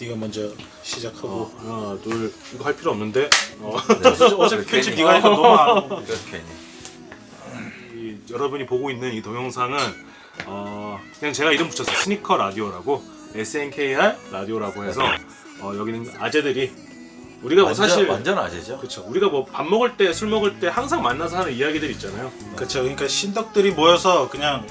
네가 먼저 시작하고. 하나 둘 이거 할 필요 없는데 어차피 편집 네가 하니까 너무 안 하고. 괜히. 여러분이 보고 있는 이 동영상은 그냥 제가 이름 붙였어요. 스니커 라디오라고 SNKR 라디오라고 해서 여기는 아재들이 우리가 뭐 사실 완전 아재죠. 그렇죠. 우리가 뭐 밥 먹을 때 술 먹을 때 항상 만나서 하는 이야기들 있잖아요. 그렇죠. 그러니까 신덕들이 모여서 그냥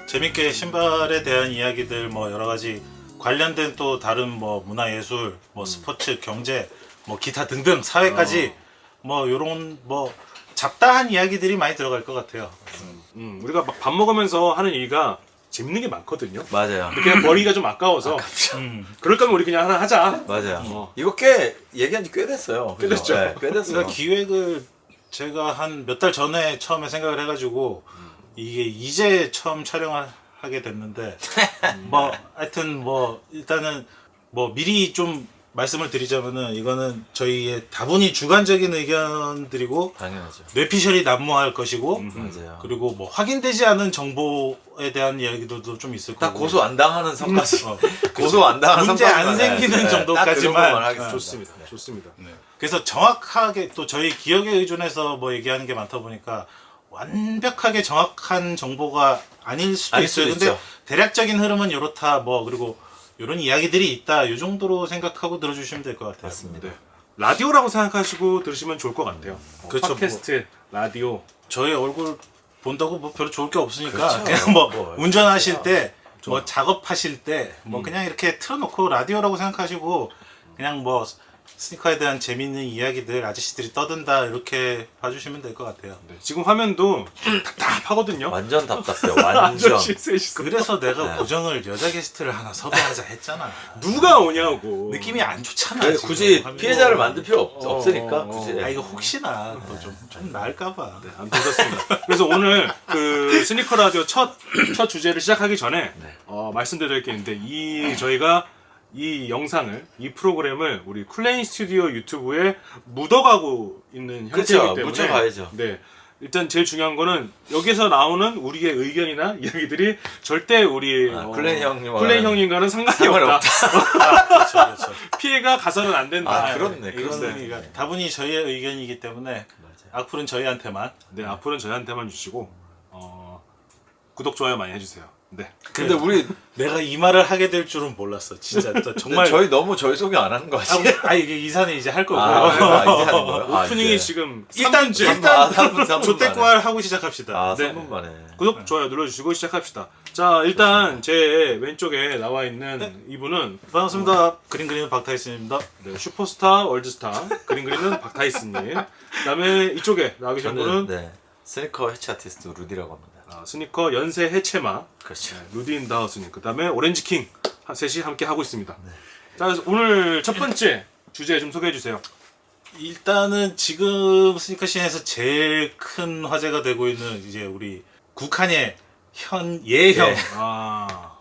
재밌게 신발에 대한 이야기들 뭐 여러 가지 관련된 또 다른 뭐 문화예술, 뭐 스포츠, 경제, 뭐 기타 등등 사회까지 뭐 요런 뭐 잡다한 이야기들이 많이 들어갈 것 같아요. 우리가 막 밥 먹으면서 하는 얘기가 재밌는 게 많거든요. 맞아요. 근데 그냥 버리기가 좀 아까워서 그럴 거면 우리 그냥 하나 하자. 맞아요. 이거 꽤 얘기한 지 꽤 됐어요. 꽤 됐죠. 네, 꽤 됐어요. 그러니까 기획을 제가 한 몇 달 전에 처음에 생각을 해가지고 이게 이제 처음 촬영을 하게 됐는데 뭐 하여튼 뭐 일단은 뭐 미리 좀 말씀을 드리자면은 이거는 저희의 다분히 주관적인 의견들이고 당연하죠. 뇌피셜이 난무할 것이고 맞아요. 그리고 뭐 확인되지 않은 정보에 대한 이야기들도 좀 있을 딱 거고 고소 안 당하는 선까지. 고소 안 당하는 문제 안 선까지만, 생기는 정도까지만 하겠습니다. 좋습니다. 좋습니다. 그래서 정확하게 또 저희 기억에 의존해서 뭐 얘기하는 게 많다 보니까 완벽하게 정확한 정보가 아닐 수도 아닐 있어요. 수도 근데 있죠. 대략적인 흐름은 이렇다 뭐 그리고 이런 이야기들이 있다 이 정도로 생각하고 들어주시면 될 것 같아요. 맞습니다. 네. 라디오라고 생각하시고 들으시면 좋을 것 같아요. 그렇죠. 팟캐스트, 라디오. 저희 얼굴 본다고 뭐 별로 좋을 게 없으니까 그렇죠. 그냥 뭐 뭐, 운전하실 때 뭐 작업하실 때 뭐 그냥 이렇게 틀어놓고 라디오라고 생각하시고 그냥 뭐 스니커에 대한 재밌는 이야기들 아저씨들이 떠든다 이렇게 봐주시면 될 것 같아요. 네. 지금 화면도 답답하거든요. 완전 답답해요. 완전. 아저씨 셋이서. 그래서 내가 네. 고정을 여자 게스트를 하나 섭외하자 했잖아. 누가 오냐고. 느낌이 안 좋잖아. 그래, 지금. 굳이 하면. 피해자를 만들 필요 없으니까 굳이. 아 이거 혹시나 또 좀 나을까봐. 아무튼 그렇습니다. 그래서 오늘 그 스니커 라디오 첫 주제를 시작하기 전에 말씀드릴 게 있는데 저희가 이 영상을 이 프로그램을 우리 쿨레인 스튜디오 유튜브에 묻어가고 있는 그렇죠. 형태이기 때문에 묻혀가야죠. 네. 일단 제일 중요한 거는 여기서 나오는 우리의 의견이나 이야기들이 절대 우리 쿨레인 형님과는 쿨레인 형님과는 상관이 상관이 없다. 그렇죠, 그렇죠. 피해가 가서는 안 된다. 아, 그렇네. 이거는 그렇네. 그러니까 다분히 저희의 의견이기 때문에 악플은 저희한테만. 네, 앞으로는 저희한테만 주시고 구독 좋아요 많이 해주세요. 네. 근데 우리 내가 이 말을 하게 될 줄은 몰랐어. 진짜 또 정말. 저희 너무 저희 소개 안 하는 거 아니에요? 이게 이사는 이제 할 거고요. 이제 하는 거예요? 오프닝이 이제. 지금 일단 3분 조태꾸알 하고 시작합시다. 아, 네. 3분 만에. 구독 좋아요 눌러주시고 시작합시다. 자, 일단 제 왼쪽에 나와 있는 이분은 반갑습니다. 그림 그리는 박타이슨입니다. 네, 슈퍼스타 월드스타 그림 그리는 박타이슨님. 그다음에 이쪽에 나와 계신 분은 저는 스니커 해치 아티스트 루디라고 합니다. 스니커 연세 해체마 그렇죠. 루디 인 더 하우스님. 그다음에 오렌지 킹 셋이 함께 하고 있습니다. 자, 그래서 오늘 첫 번째 주제 좀 소개해 주세요. 일단은 지금 스니커 씬에서 제일 큰 화제가 되고 있는 이제 우리 국한의 예형. 예.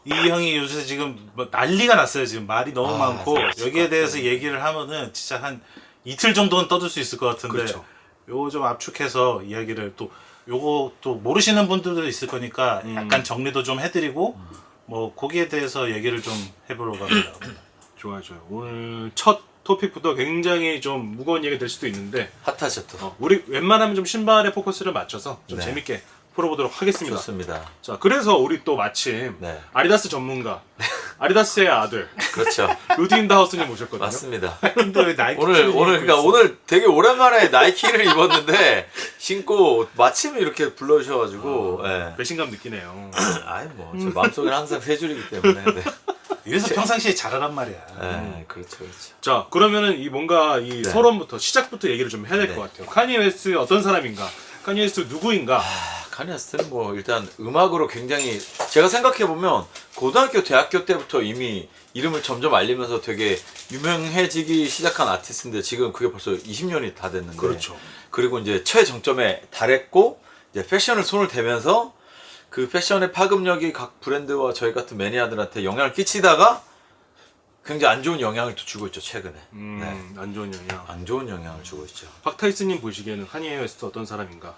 이 형이 요새 지금 뭐 난리가 났어요. 지금 말이 너무 많고 여기에 대해서 얘기를 하면은 진짜 한 이틀 정도는 떠들 수 있을 것 같은데 그렇죠. 요거 좀 압축해서 이야기를 또 요거 또 모르시는 분들도 있을 거니까 약간 정리도 좀 해드리고 뭐 거기에 대해서 얘기를 좀 해보려고 합니다. 좋아요. 오늘 첫 토픽부터 굉장히 좀 무거운 얘기 될 수도 있는데 핫하죠 또. 우리 웬만하면 좀 신발에 포커스를 맞춰서 좀 네. 재밌게 풀어보도록 하겠습니다. 좋습니다. 자, 그래서 우리 또 마침 네. 아디다스 전문가, 아디다스의 아들 그렇죠. 루디 인 더 하우스님 모셨거든요. 맞습니다. 근데 왜 나이키 오늘 되게 오랜만에 나이키를 입었는데 신고 마침 이렇게 불러주셔가지고 예. 배신감 느끼네요. 아이 뭐제 마음속에는 항상 세 줄이기 때문에 네. 이래서 평상시에 잘하란 말이야. 그렇죠 그렇죠. 자, 그러면은 이 뭔가 이 네. 서론부터 시작부터 얘기를 좀 해야 될 것 네. 같아요. 카니 웨스트 어떤 사람인가? 카니 웨스트 누구인가? 카니아스트는 뭐 일단 음악으로 굉장히 제가 생각해 보면 고등학교 대학교 때부터 이미 이름을 점점 알리면서 되게 유명해지기 시작한 아티스트인데 지금 그게 벌써 20년이 다 됐는데 그렇죠. 그리고 이제 최정점에 달했고 이제 패션을 손을 대면서 그 패션의 파급력이 각 브랜드와 저희 같은 매니아들한테 영향을 끼치다가 굉장히 안 좋은 영향을 또 주고 있죠 최근에. 네. 안 좋은 영향. 안 좋은 영향을 주고 있죠. 박타이슨님 보시기에는 카니 웨스트 어떤 사람인가?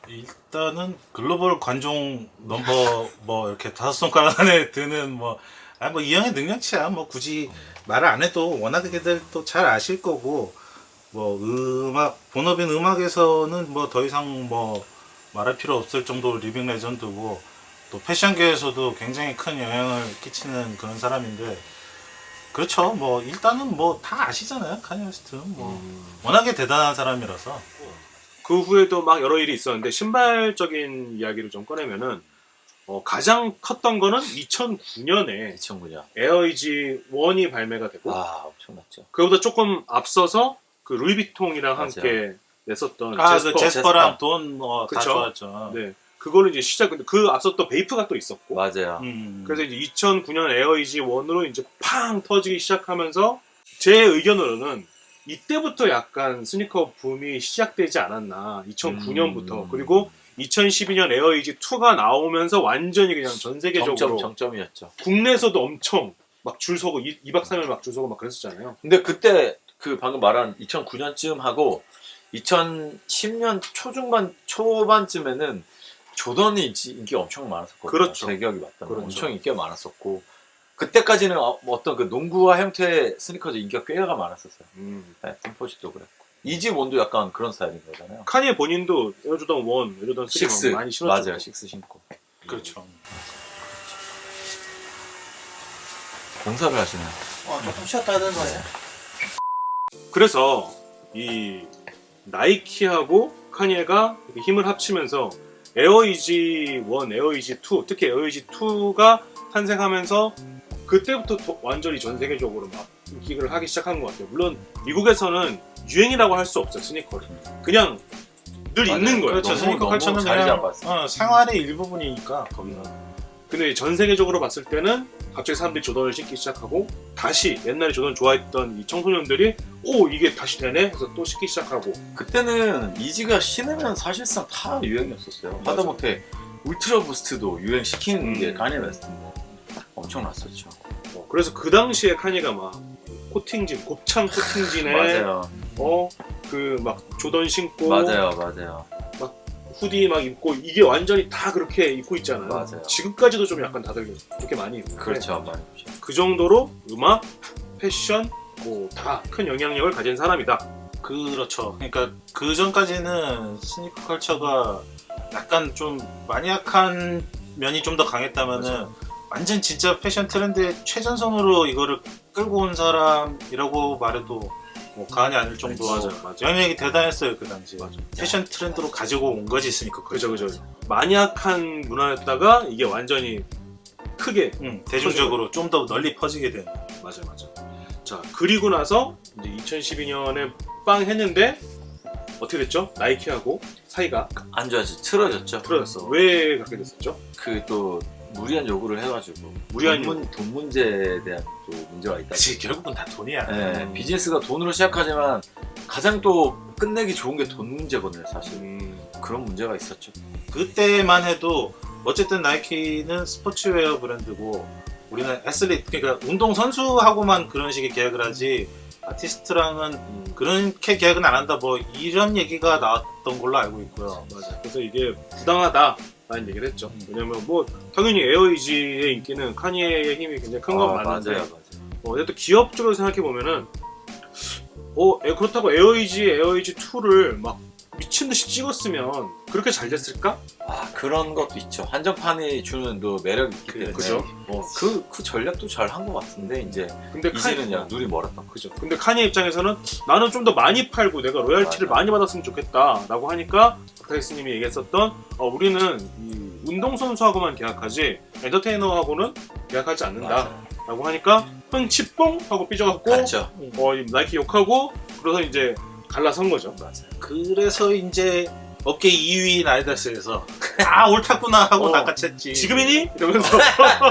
일단은 글로벌 관종 넘버 뭐 이렇게 5손가락 안에 드는 뭐 아 뭐 이 형의 능력치야. 뭐 굳이 말을 안 해도 워낙에들 또 잘 아실 거고 뭐 음악 본업인 음악에서는 뭐 더 이상 뭐 말할 필요 없을 정도로 리빙 레전드고 또 패션계에서도 굉장히 큰 영향을 끼치는 그런 사람인데 그렇죠. 뭐 일단은 뭐 다 아시잖아요. 카니 웨스트는 뭐 워낙에 대단한 사람이라서. 그 후에도 막 여러 일이 있었는데 신발적인 이야기를 좀 꺼내면은 가장 컸던 거는 2009년에 2009년. 에어이지 1이 발매가 되고 아, 엄청났죠. 그보다 조금 앞서서 그 루이비통이랑 맞아요. 함께 냈었던 아, 제스퍼. 그 제스퍼랑 제스퍼. 돈 뭐 다 그쵸? 좋았죠. 네, 그거는 이제 시작. 근데 그 앞서 또 베이프가 또 있었고. 맞아요. 그래서 이제 2009년 에어이지 1으로 이제 팡 터지기 시작하면서 제 의견으로는 이때부터 약간 스니커 붐이 시작되지 않았나. 2009년부터 그리고 2012년 에어이지 2가 나오면서 완전히 그냥 전 세계적으로 정점이었죠. 국내에서도 엄청 막 줄 서고 2박 3일 막 줄 서고 막 그랬었잖아요. 근데 그때 그 방금 말한 2009년쯤 하고 2010년 초반쯤에는 조던이 인기가 엄청 많았었거든요. 그렇죠. 제 기억이 맞다면 그렇죠. 엄청 인기가 많았었고 그때까지는 어떤 그 농구와 형태의 스니커즈 인기가 꽤가 많았었어요. 네, 템포시도 그랬고 이지 원도 약간 그런 스타일인 거잖아요. 카니에 본인도 에어조던 1, 에어조던 3 많이 신었죠. 맞아요. 6 신고 그렇죠. 공사를 하시네요. 조금 쉬었다 하는 거예요. 그래서 이 나이키하고 카니에가 이렇게 힘을 합치면서 에어이지 1, 에어이지 2, 특히 에어이지 2가 탄생하면서 그때부터 완전히 전 세계적으로 막 인기를 하기 시작한 것 같아요. 물론 미국에서는 유행이라고 할 수 없어요, 스니커를. 그냥 늘 맞아요. 있는 거예요. 그렇죠. 너무, 스니커 너무 컬처는 자리 그냥 잡았어요. 생활의 일부분이니까 거기는. 근데 전 세계적으로 봤을 때는 갑자기 사람들이 조던을 신기 시작하고 다시 옛날에 조던 좋아했던 이 청소년들이 오 이게 다시 되네 해서 또 신기 시작하고 그때는 이지가 신으면 사실상 다 유행이었었어요. 맞아. 하다못해 울트라 부스트도 유행시키는 게 음. 카니 웨스트인데 엄청났었죠. 그래서 그 당시에 카니가 막 코팅진 곱창 코팅진에 맞아요. 그 막 조던 신고 맞아요. 후디 막 입고 이게 완전히 다 그렇게 입고 있잖아요. 맞아요. 지금까지도 좀 약간 다들 그렇게 많이 입고 그렇죠. 많이 보죠. 그 정도로 음악, 패션 뭐 다 큰 영향력을 가진 사람이다. 그렇죠. 그러니까 그 전까지는 스니커 컬처가 약간 좀 마니악한 면이 좀 더 강했다면은 완전 진짜 패션 트렌드의 최전선으로 이거를 끌고 온 사람이라고 말해도 뭐 과언이 아닐 정도로 맞아. 영향력이 대단했어요 그 당시. 맞아. 패션 트렌드로 가지고 온 거지 스니커 컬처. 그죠. 마니악한 문화였다가 이게 완전히 크게 대중적으로 좀 더 널리 퍼지게 된. 맞아. 자 그리고 나서 이제 2012년에 빵 했는데 어떻게 됐죠? 나이키하고 사이가 안 좋아지 틀어졌죠. 틀어졌어. 왜 그렇게 됐었죠? 그 또 무리한 요구를 해가지고 무리한 돈 문제에 대한 또 문제가 있다. 그치 결국은 다 돈이야. 네, 비즈니스가 돈으로 시작하지만 가장 또 끝내기 좋은 게 돈 문제거든요. 사실 그런 문제가 있었죠. 그때만 해도 어쨌든 나이키는 스포츠웨어 브랜드고 우리는 애슬리트 그러니까 운동 선수하고만 그런 식의 계약을 하지 아티스트랑은 그렇게 계약은 안 한다 뭐 이런 얘기가 나왔던 걸로 알고 있고요. 맞아. 그래서 이게 부당하다라는 얘기를 했죠. 왜냐면 뭐 당연히 에어이지의 인기는 카니에의 힘이 굉장히 큰 건 맞는데 맞아요. 근데 또 기업 쪽으로 생각해 보면은 그렇다고 에어이지 2를 막 미친 듯이 찍었으면 그렇게 잘 됐을까? 그런 것도 있죠. 한정판이 주는 또 매력이 있기 때문에. 그죠. 그 전략도 잘 한 것 같은데 이제 근데 이제는 그냥 눈이 멀었던 그죠. 근데 카니 입장에서는 나는 좀 더 많이 팔고 내가 로열티를 맞아. 많이 받았으면 좋겠다라고 하니까 박타이스님이 얘기했었던 우리는 이 운동선수하고만 계약하지 엔터테이너하고는 계약하지 않는다라고 하니까 흥치뽕 하고 삐져갖고 갔죠. 나이키 욕하고 그래서 이제 갈라선 거죠. 맞아요. 그래서 이제 업계 2위인 아디다스에서 옳았구나 하고 낚아챘지. 지금이니? 이러면서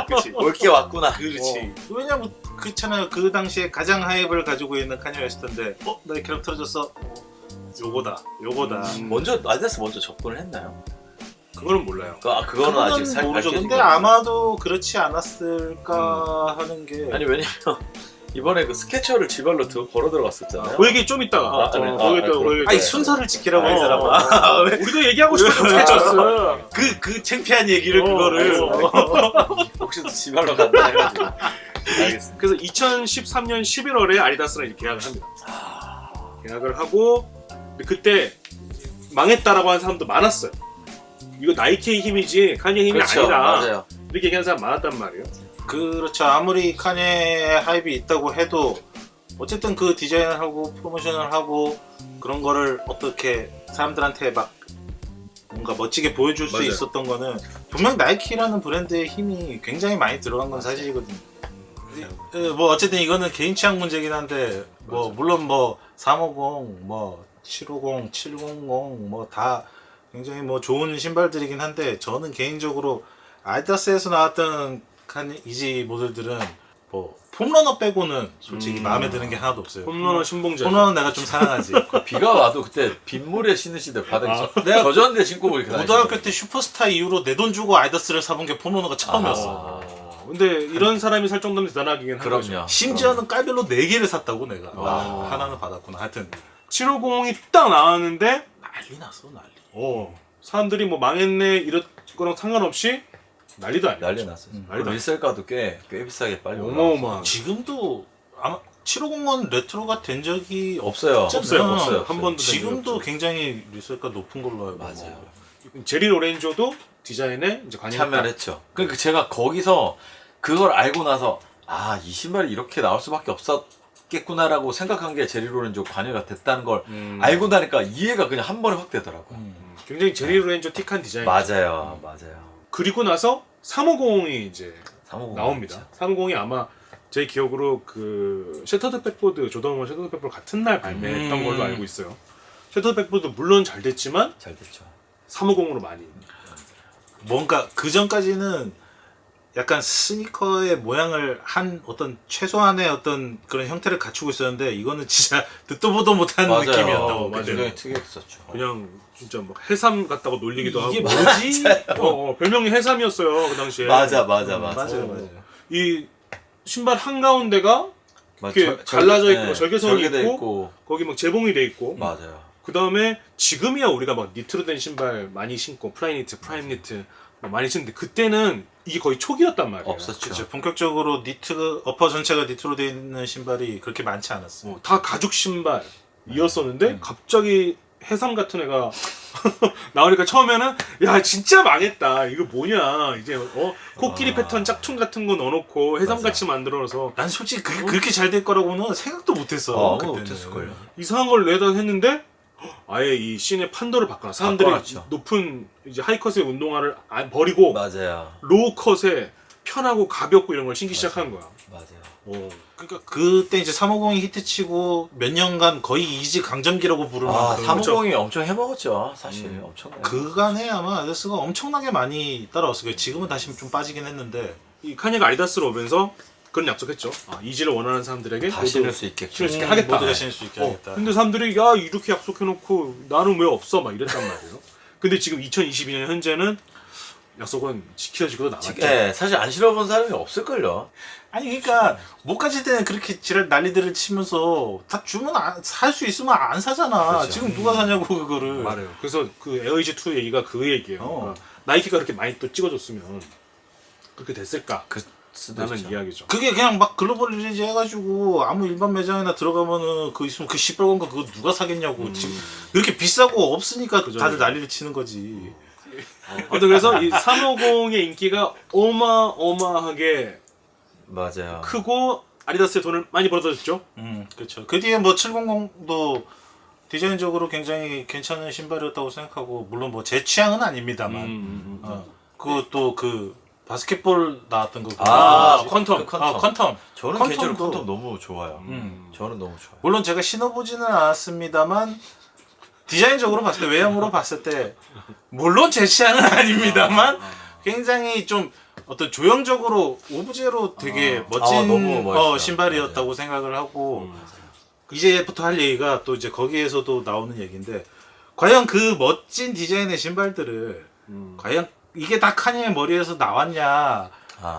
그렇지. 올게 왔구나. 그렇지. 왜냐면 그렇잖아요. 그 당시에 가장 하이브를 가지고 있는 카니 웨스트인데 나이키랑 틀어줬어. 요거다. 먼저 아디다스 먼저 접근을 했나요? 그거는 몰라요. 그거는 아직 살 모르죠. 밝혀진 근데 건 아마도 그렇지 않았을까 하는 게. 아니 왜냐면 이번에 그 스케쳐를 지발로 걸어 들어갔었잖아요. 그 얘기 좀 이따가. 아니 순서를 지키라고 이 사람아. 우리도 얘기하고 싶었던 스케치였어. 그 창피한 얘기를 그거를. 혹시 슈트 지발로 간다 해가지고. 알겠습니다. 그래서 2013년 11월에 아디다스랑 이제 계약을 합니다. 계약을 하고 근데 그때 망했다라고 하는 사람도 많았어요. 이거 나이키의 힘이지 카니의 힘이 그렇죠, 아니다. 맞아요. 이렇게 얘기하는 사람 많았단 말이에요. 그렇죠. 아무리 카니의 하입이 있다고 해도 어쨌든 그 디자인을 하고 프로모션을 하고 그런 거를 어떻게 사람들한테 막 뭔가 멋지게 보여줄 수 맞아요. 있었던 거는 분명 나이키라는 브랜드의 힘이 굉장히 많이 들어간 건 사실이거든요. 뭐 어쨌든 이거는 개인 취향 문제긴 한데 뭐 맞아. 물론 뭐 350, 뭐 750, 700 뭐 다 굉장히 뭐 좋은 신발들이긴 한데 저는 개인적으로 아디다스에서 나왔던 이지 모델들은 뭐 폼러너 빼고는 솔직히 마음에 드는 게 하나도 없어요. 홈런어 신봉자. 폼러너 내가 좀 사랑하지. 비가 와도 그때 빗물에 신으시대 바닥에. 내가 젖었는데 신고 보니까. 고등학교 때 슈퍼스타 이후로 내 돈 주고 아디다스를 사본 게 폼러너가 처음이었어. 근데 이런 사람이 살 정도면 대단하긴 한 그럼요. 거죠. 심지어는 깔별로 4개를 샀다고 내가. 와. 하나는 받았구나. 하여튼 750이 딱 나왔는데 난리 났어 난리. 사람들이 뭐 망했네 이런 거랑 상관없이 난리도 아니야. 난리 났어. 난리도 리셀가도 꽤 비싸게 빨리 올라. 어마어마한. 지금도 아마 750은 레트로가 된 적이 없어요. 없어요. 한 번도 된 적이 지금도 없죠. 굉장히 리셀가 높은 걸로 알고 맞아요. 제리 로렌조도 디자인에 이제 관여했다. 참여를 했죠. 그러니까 제가 거기서 그걸 알고 나서 이 신발이 이렇게 나올 수밖에 없었겠구나라고 생각한 게 제리 로렌조 관여가 됐다는 걸 알고 나니까 이해가 그냥 한 번에 확 되더라고요. 굉장히 제리 로렌조 틱한 디자인. 맞아요. 그리고 나서 350이 이제 350 나옵니다. 350이 아마 제 기억으로 그 셔터드 백보드 조던 원 셔터드 백보드 같은 날 발매했던 걸로 알고 있어요. 셔터드 백보드 물론 잘 됐지만 잘 됐죠. 350으로 많이. 뭔가 그 전까지는 약간 스니커의 모양을 한 어떤 최소한의 어떤 그런 형태를 갖추고 있었는데 이거는 진짜 듣도 보도 못한 맞아요. 느낌이었다고. 맞아요. 굉장히 특이했었죠. 그냥 진짜 뭐 해삼 같다고 놀리기도 이게 하고. 뭐지? 별명이 해삼이었어요 그 당시에. 맞아요. 맞아요. 이 신발 한 가운데가 맞아. 이렇게 갈라져 있고 절개선이 절개돼 있고 거기 막 재봉이 돼 있고. 맞아요. 그 다음에 지금이야 우리가 막 니트로 된 신발 많이 신고 프라이니트, 프라임 니트 뭐 많이 신는데 그때는 이게 거의 초기였단 말이에요. 없었죠. 그렇죠. 본격적으로 니트 어퍼 전체가 니트로 되어 있는 신발이 그렇게 많지 않았어요. 다 가죽 신발이었었는데 갑자기 해삼 같은 애가 나오니까 처음에는 야 진짜 망했다 이거 뭐냐 이제 코끼리 패턴 짝퉁 같은 거 넣어놓고 해삼같이 만들어서 난 솔직히 그게 그렇게 잘 될 거라고는 생각도 못했어. 그때는. 못했을걸요. 이상한 걸 내다 했는데 아예 이 씬의 판도를 바꿔 사람들이 바꿔놨죠. 높은 이제 하이컷의 운동화를 버리고 맞아요. 로우 컷에 편하고 가볍고 이런 걸 신기 시작한 거야. 맞아요. 그러니까 그때 이제 350이 히트치고 몇 년간 거의 이지 강점기라고 부를 만큼 350이 엄청 해먹었죠. 사실 엄청. 그간에 아마 아디다스가 엄청나게 많이 따라왔을 거예요. 지금은 다시 좀 빠지긴 했는데 이 카니가 아디다스로 오면서 그런 약속했죠. 이지를 원하는 사람들에게 다 신을 수 있게. 신을 수 있게 하겠다. 모두가 신을 수 있게 하겠다. 근데 사람들이 야 이렇게 약속해놓고 나는 왜 없어 막 이랬단 말이에요. 근데 지금 2022년 현재는 약속은 지켜지고도 남았죠. 네, 사실 안 실어본 사람이 없을걸요. 아니 그러니까 못 가질 때는 그렇게 지랄 난리들을 치면서 다 주면 살 수 있으면 안 사잖아. 그렇죠. 지금 누가 사냐고 그거를. 말해요. 그래서 그 에어이지 2 얘기가 그 얘기예요. 그러니까 나이키가 그렇게 많이 또 찍어줬으면 그렇게 됐을까? 라는 이야기죠. 그게 그냥 막 글로벌 리리즈 해가지고 아무 일반 매장이나 들어가면은 그 있으면 그 시뻘건 거 그거 누가 사겠냐고. 지금 그렇게 비싸고 없으니까 그죠, 다들 그죠. 난리를 치는 거지. 아무튼 그래서 이 350의 인기가 어마어마하게 맞아요. 크고 아디다스의 돈을 많이 벌어졌죠. 그렇죠. 그 뒤에 뭐 700도 디자인적으로 굉장히 괜찮은 신발이었다고 생각하고 물론 뭐 제 취향은 아닙니다만. 그것도 그 바스켓볼 나왔던 거. 퀀텀. 퀀텀. 저는 퀀텀도- 개인적으로 퀀텀 너무 좋아요. 저는 너무 좋아요. 물론 제가 신어보지는 않았습니다만 디자인적으로 봤을 때 외형으로 봤을 때 물론 제 취향은 아닙니다만 굉장히 좀 어떤 조형적으로 오브제로 되게 멋진 너무 멋있어요. 신발이었다고 생각을 하고 이제부터 할 얘기가 또 이제 거기에서도 나오는 얘기인데 과연 그 멋진 디자인의 신발들을 과연 이게 다 카니의 머리에서 나왔냐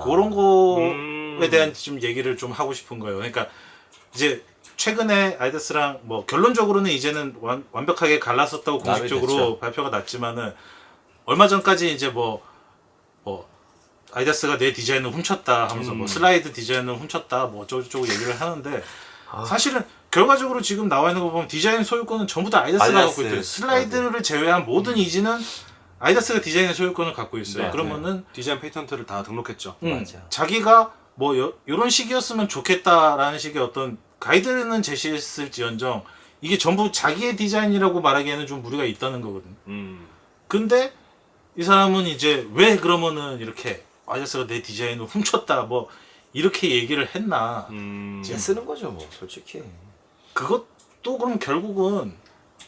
그런 거에 대한 좀 얘기를 좀 하고 싶은 거예요. 그러니까 이제 최근에 아디다스랑 뭐 결론적으로는 이제는 완벽하게 갈랐었다고 공식적으로 됐죠. 발표가 났지만은 얼마 전까지 이제 뭐 아디다스가 내 디자인을 훔쳤다 하면서 뭐 슬라이드 디자인을 훔쳤다 뭐 어쩌고저쩌고 얘기를 하는데 사실은 결과적으로 지금 나와 있는 거 보면 디자인 소유권은 전부 다 아디다스가 아디다스. 갖고 있대요. 슬라이드를 제외한 모든 이지는 아디다스가 디자인 소유권을 갖고 있어요. 네. 그러면은 디자인 페이턴트를 다 등록했죠. 맞아. 자기가 뭐 요런 식이었으면 좋겠다라는 식의 어떤 가이드는 제시했을지언정 이게 전부 자기의 디자인이라고 말하기에는 좀 무리가 있다는 거거든. 근데 이 사람은 이제 왜 그러면은 이렇게 아디다스가 내 디자인을 훔쳤다 뭐 이렇게 얘기를 했나. 그냥 쓰는 거죠 뭐 솔직히. 그것도 그럼 결국은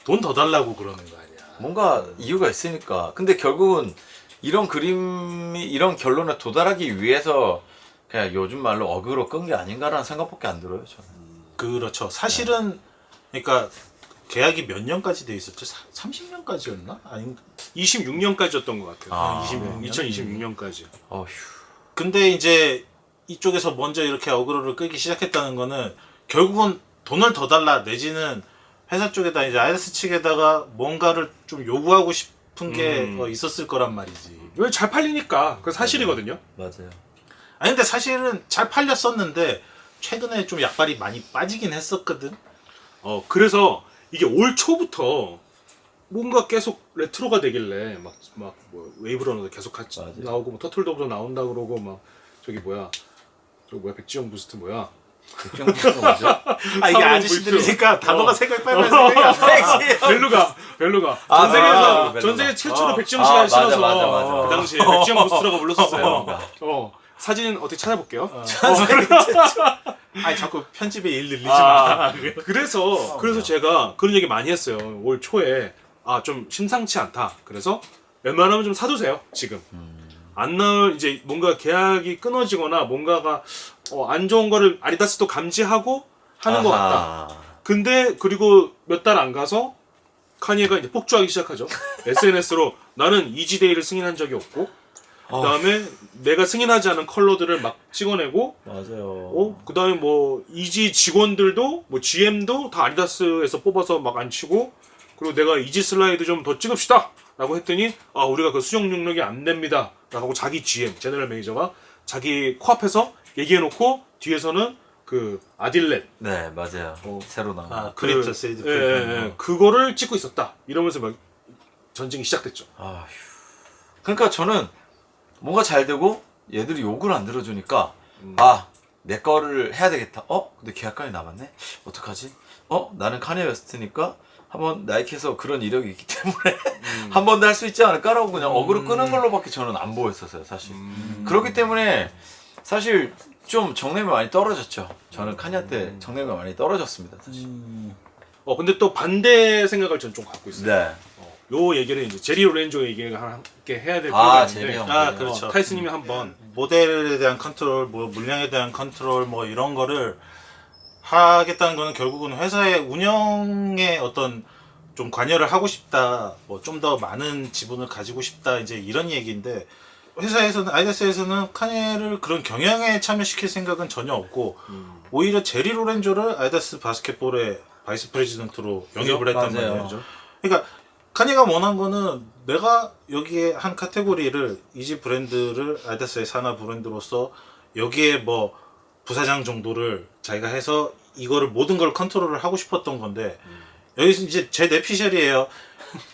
돈 더 달라고 그러는 거 아니야. 뭔가 이유가 있으니까. 근데 결국은 이런 그림이 이런 결론에 도달하기 위해서 그냥 요즘 말로 어그로 끈 게 아닌가라는 생각밖에 안 들어요 저는. 그렇죠. 사실은 그러니까 계약이 몇 년까지 돼 있었죠? 30년까지였나? 아니 26년까지였던 것 같아요. 아, 2026년까지. 어휴. 근데 이제 이쪽에서 먼저 이렇게 어그로를 끌기 시작했다는 거는 결국은 돈을 더 달라 내지는 회사 쪽에다 이제 아이다스 측에다가 뭔가를 좀 요구하고 싶은 게 있었을 거란 말이지. 왜 잘 팔리니까 그 사실이거든요. 맞아요. 아니 근데 사실은 잘 팔렸었는데 최근에 좀 약발이 많이 빠지긴 했었거든. 그래서 이게 올 초부터 뭔가 계속 레트로가 되길래 뭐 웨이브러너도 계속 같이 맞아요. 나오고 뭐 터틀더브도 나온다 그러고 막 저기 뭐야 백지영 부스트 뭐야 백종원은 뭐죠? 아 이게 사원 아저씨들이니까 단어가 어. 색깔 빨면 생각이 안 나. 벨루가 아, 전 세계에서 벨루가. 전 세계 최초로 어. 백지영 씨가 아, 맞아, 신어서 맞아, 맞아. 그 당시에 백지영 부스트라고 불렀었어요. 벨루가. 사진 어떻게 찾아볼게요. 아니 자꾸 편집에 일 늘리지 아, 마. 그래서 제가 그런 얘기 많이 했어요. 올 초에 좀 심상치 않다. 그래서 웬만하면 좀 사두세요. 지금 안 나올 이제 뭔가 계약이 끊어지거나 뭔가가 안 좋은 거를 아디다스도 감지하고 하는 것 같다. 아하. 근데 그리고 몇 달 안 가서 카니에가 이제 폭주하기 시작하죠. SNS로 나는 이지데이를 승인한 적이 없고 그다음에 내가 승인하지 않은 컬러들을 막 찍어내고 맞아요. 그다음에 뭐 이지 직원들도 뭐 GM도 다 아디다스에서 뽑아서 막 안 치고 그리고 내가 이지 슬라이드 좀 더 찍읍시다 라고 했더니 우리가 그 수용 능력이 안 됩니다 라고 자기 GM 제너럴 매니저가 자기 코앞에서 얘기해놓고 뒤에서는 그 아딜렛 네 맞아요. 새로 나온. 아 크립트 세이드. 그거를 찍고 있었다 이러면서 막 전쟁이 시작됐죠. 아휴. 그러니까 저는 뭔가 잘 되고 얘들이 욕을 안 들어주니까 내 거를 해야 되겠다. 근데 계약까지 남았네. 어떡하지? 나는 카니에 웨스트니까 한번 나이키에서 그런 이력이 있기 때문에 한 번 더 할 수 있지 않을까라고 그냥 어그로 끄는 걸로밖에 저는 안 보였었어요 사실. 그렇기 때문에 사실 좀 정내미 많이 떨어졌죠. 저는 카니한테 정내미가 많이 떨어졌습니다 사실. 근데 또 반대 생각을 저는 좀 갖고 있어요. 네. 요 얘기를 이제 제리 로렌조 얘기를 함께 해야 될 거가 제리 형. 아 그렇죠. 타이스님이 한번 모델에 대한 컨트롤, 뭐 물량에 대한 컨트롤, 뭐 이런 거를 하겠다는 거는 결국은 회사의 운영에 어떤 좀 관여를 하고 싶다, 뭐 좀 더 많은 지분을 가지고 싶다, 이제 이런 얘기인데 회사에서는 아디다스에서는 카니를 그런 경영에 참여시킬 생각은 전혀 없고 오히려 제리 로렌조를 아디다스 바스켓볼의 바이스 프레지던트로 영입을 했단 맞아요. 말이에요. 그러니까 카니가 원한 거는 내가 여기에 한 카테고리를 이지 브랜드를 아디다스의 산하 브랜드로서 여기에 뭐 부사장 정도를 자기가 해서 이거를 모든 걸 컨트롤을 하고 싶었던 건데 여기서 이제 제 내피셜이에요.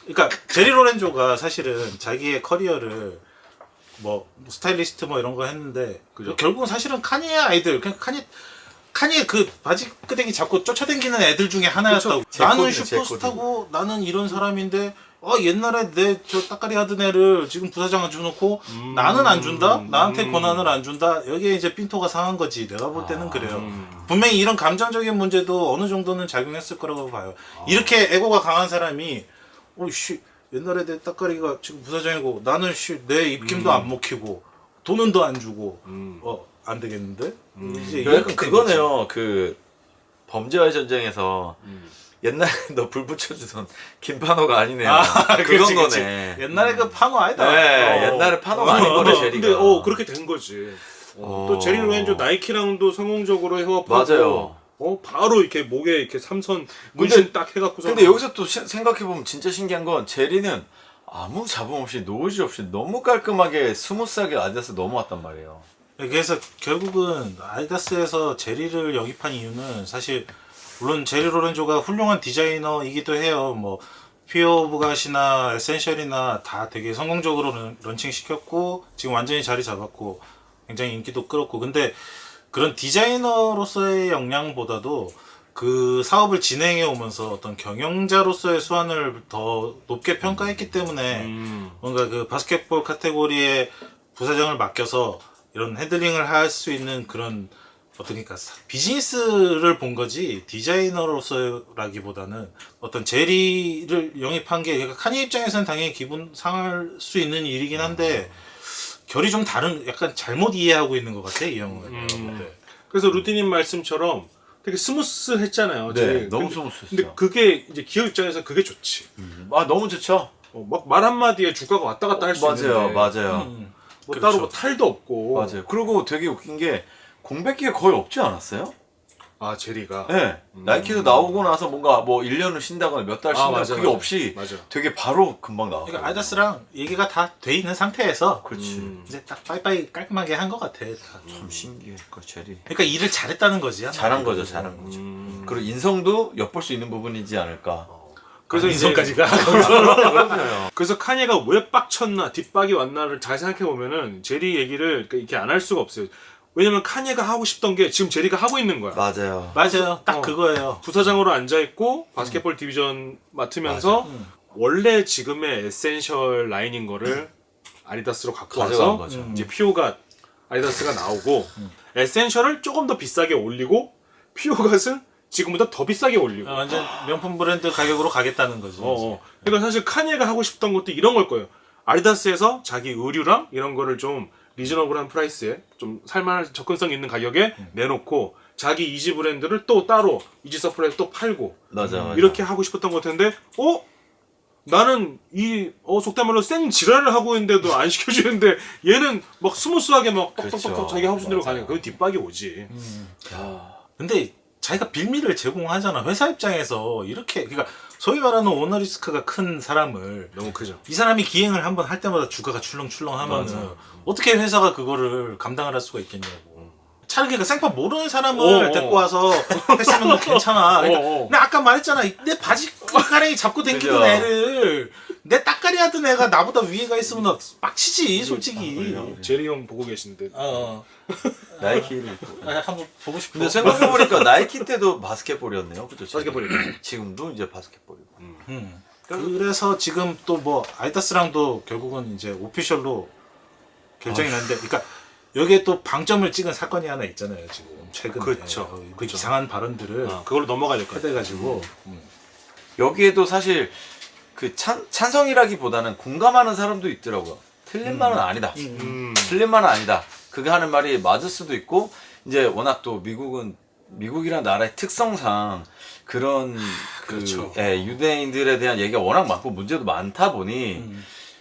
그러니까 제리 로렌조가 사실은 자기의 커리어를 뭐 스타일리스트 뭐 이런 거 했는데 결국은 사실은 카니의 아이들 그냥 카니의 그 바지 끄댕이 잡고 쫓아다니는 애들 중에 하나였다고. 그렇죠. 나는 제 슈퍼스타고 나는 이런 사람인데 옛날에 내 저 따까리 하던 애를 지금 부사장을 줘놓고 나는 안 준다? 나한테 권한을 안 준다? 여기에 이제 삔토가 상한 거지. 내가 볼 때는 그래요. 분명히 이런 감정적인 문제도 어느 정도는 작용했을 거라고 봐요. 이렇게 애고가 강한 사람이 옛날에 내 따까리가 지금 부사장이고 나는 내 입김도 안 먹히고 돈은 더 안 주고 안 되겠는데? 이제 약간 그거네요. 그 범죄와의 전쟁에서 옛날에 너 불 붙여주던 김판호가 아니네요. 그건 거네. 옛날에 그 판호 아니다. 네, 옛날에 판호가 아닌 거네 제리가. 근데 그렇게 된 거지. 또 제리 로렌조 나이키랑도 성공적으로 해왔고 맞아요. 바로 이렇게 목에 이렇게 삼선 문신 딱 해갖고서. 근데 여기서 또 생각해보면 진짜 신기한 건 제리는 아무 잡음 없이 노이즈 없이 너무 깔끔하게 스무스하게 아디다스 넘어왔단 말이에요. 그래서 결국은 아디다스에서 제리를 영입한 이유는 사실 물론 제리 로렌조가 훌륭한 디자이너이기도 해요. 뭐 피어 오브 갓이나 에센셜이나 다 되게 성공적으로 런칭 시켰고 지금 완전히 자리 잡았고 굉장히 인기도 끌었고 근데 그런 디자이너로서의 역량보다도 그 사업을 진행해 오면서 어떤 경영자로서의 수완을 더 높게 평가했기 때문에 뭔가 그 바스켓볼 카테고리의 부사장을 맡겨서 이런 헤드링을 할 수 있는 그런 어떤 그러니까 비즈니스를 본 거지 디자이너로서라기보다는 어떤 제리를 영입한 게 그러니까 카니 입장에서는 당연히 기분 상할 수 있는 일이긴 한데 결이 좀 다른 약간 잘못 이해하고 있는 것 같아 이 형은. 네. 그래서 루티님 말씀처럼 되게 스무스했잖아요. 네, 제리. 너무 근데- 스무스했어요. 근데 그게 이제 기업 입장에서 그게 좋지. 아 너무 좋죠. 막 말 한마디에 주가가 왔다 갔다 할 수 있는데. 맞아요, 맞아요, 뭐 그렇죠. 따로 뭐 탈도 없고. 맞아요. 그리고 되게 웃긴 게 공백기가 거의 없지 않았어요? 아 제리가. 네. 나이키도 나오고 나서 뭔가 뭐 1년을 쉰다거나 몇 달 쉰다거나 맞아, 그게 맞아. 없이 맞아. 되게 바로 금방 나왔어요. 그러니까 아디다스랑 얘기가 다 돼 있는 상태에서 그렇지. 이제 딱 빠이빠이 깔끔하게 한 것 같아. 다. 참 신기해, 그 제리. 그러니까 일을 잘했다는 거지. 잘한 거죠, 잘한 거죠. 그리고 인성도 엿볼 수 있는 부분이지 않을까. 그래서 인성까지가. 그럼요. 그래서 카니가 왜 빡쳤나 뒷박이 왔나를 잘 생각해 보면은 제리 얘기를 이렇게 안 할 수가 없어요. 왜냐면 카니가 하고 싶던 게 지금 제리가 하고 있는 거야. 맞아요. 맞아요. 딱 어. 그거예요. 부사장으로 앉아 있고 바스켓볼 디비전 맡으면서 원래 지금의 에센셜 라인인 거를 아디다스로 갖고 가져간 와서 거죠. 이제 피오가 아디다스가 나오고 에센셜을 조금 더 비싸게 올리고 피오갓은 지금보다 더 비싸게 올리고. 완전 명품 브랜드 가격으로 가겠다는 거지. 그러니까 사실 카니가 하고 싶던 것도 이런 걸 거예요. 아디다스에서 자기 의류랑 이런 거를 좀 리저너블한 프라이스에 좀 살만한 접근성 있는 가격에 내놓고 자기 이지 브랜드를 또 따로 이지 서플라이에서 또 팔고 맞아. 이렇게 하고 싶었던 것 같은데 나는 이 속된 말로 생 지랄을 하고 있는데도 안 시켜주는데 얘는 막 스무스하게 막 똑똑똑똑 그렇죠. 자기 하고 싶은 대로 맞아요. 가니까 그건 뒷박이 오지. 근데 자기가 빌미를 제공하잖아. 회사 입장에서 이렇게 그러니까 소위 말하는 오너 리스크가 큰 사람을 너무 크죠. 이 사람이 기행을 한번 할 때마다 주가가 출렁출렁하면은 맞아. 어떻게 회사가 그거를 감당을 할 수가 있겠냐고. 차라리 그 생판 모르는 사람을 데리고 와서 했으면 뭐 괜찮아. 그러니까 근데 아까 말했잖아. 내 바지 가랭이 잡고 댕기던 그죠. 애를 내 따까리 하던 애가 나보다 위에가 있으면 나 빡치지 솔직히. 제리 형 보고 계신데. 나이키를 입고. 한번 보고 싶어. 근데 생각해보니까 나이키 때도 바스켓볼이었네요. 그죠? 바스켓볼이요. 지금도 이제 바스켓볼이고. 그래서 지금 또 뭐 아디다스랑도 결국은 이제 오피셜로 결정이 났는데, 그러니까 여기에 또 방점을 찍은 사건이 하나 있잖아요 지금 최근에. 그쵸. 그 이상한 발언들을 그걸로 넘어가야 될 것 같아요. 해대가지고 여기에도 사실 그 찬성이라기보다는 공감하는 사람도 있더라고요. 틀린 말은 아니다. 틀린 말은 아니다. 그게 하는 말이 맞을 수도 있고, 이제 워낙 또 미국이라는 나라의 특성상 그런 그렇죠. 유대인들에 대한 얘기가 워낙 많고 문제도 많다 보니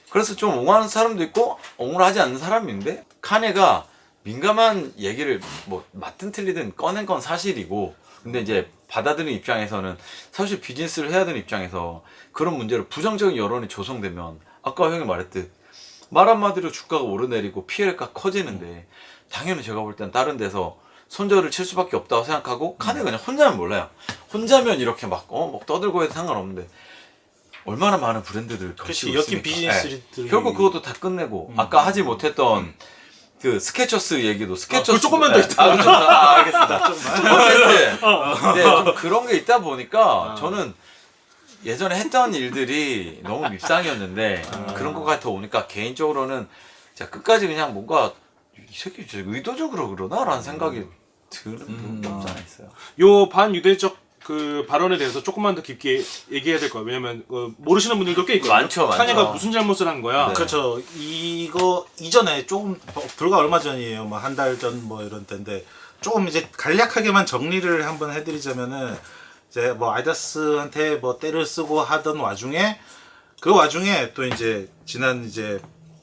그래서 좀 옹호하는 사람도 있고 옹호하지 않는 사람이 있는데, 카네가 민감한 얘기를 뭐 맞든 틀리든 꺼낸 건 사실이고, 근데 이제 받아들이는 입장에서는 사실 비즈니스를 해야 되는 입장에서 그런 문제로 부정적인 여론이 조성되면 아까 형이 말했듯 말 한마디로 주가가 오르내리고 피해가 커지는데, 당연히 제가 볼 땐 다른 데서 손절을 칠 수밖에 없다고 생각하고, 카네가 그냥 혼자면 몰라요. 혼자면 이렇게 막 떠들고 해도 상관없는데 얼마나 많은 브랜드들 그렇지, 걸치고 엮인 있으니까. 비즈니스들이 결국 그것도 다 끝내고 아까 하지 못했던 그 스케쳐스 얘기도 스케쳐스 조금만 더 있다. 알겠습니다. 어쨌든 네, 좀 그런 게 있다 보니까 저는 예전에 했던 일들이 너무 밉상이었는데 그런 거가 더 오니까 개인적으로는 제가 끝까지 그냥 뭔가 이 새끼 진짜 의도적으로 그러나라는 생각이 드는 부분이 없지 않아 있어요. 요 반유대적 그 발언에 대해서 조금만 더 깊게 얘기해야 될 거예요. 왜냐면 모르시는 분들도 꽤 있거든요. 많죠. 카니가 무슨 잘못을 한 거야. 네. 그렇죠. 이거 이전에 조금 불과 얼마 전이에요. 뭐 한 달 전 뭐 이런 때인데 조금 이제 간략하게만 정리를 한번 해드리자면은 이제 뭐 아디다스한테 뭐 때를 쓰고 하던 와중에 그 와중에 또 이제 지난 이제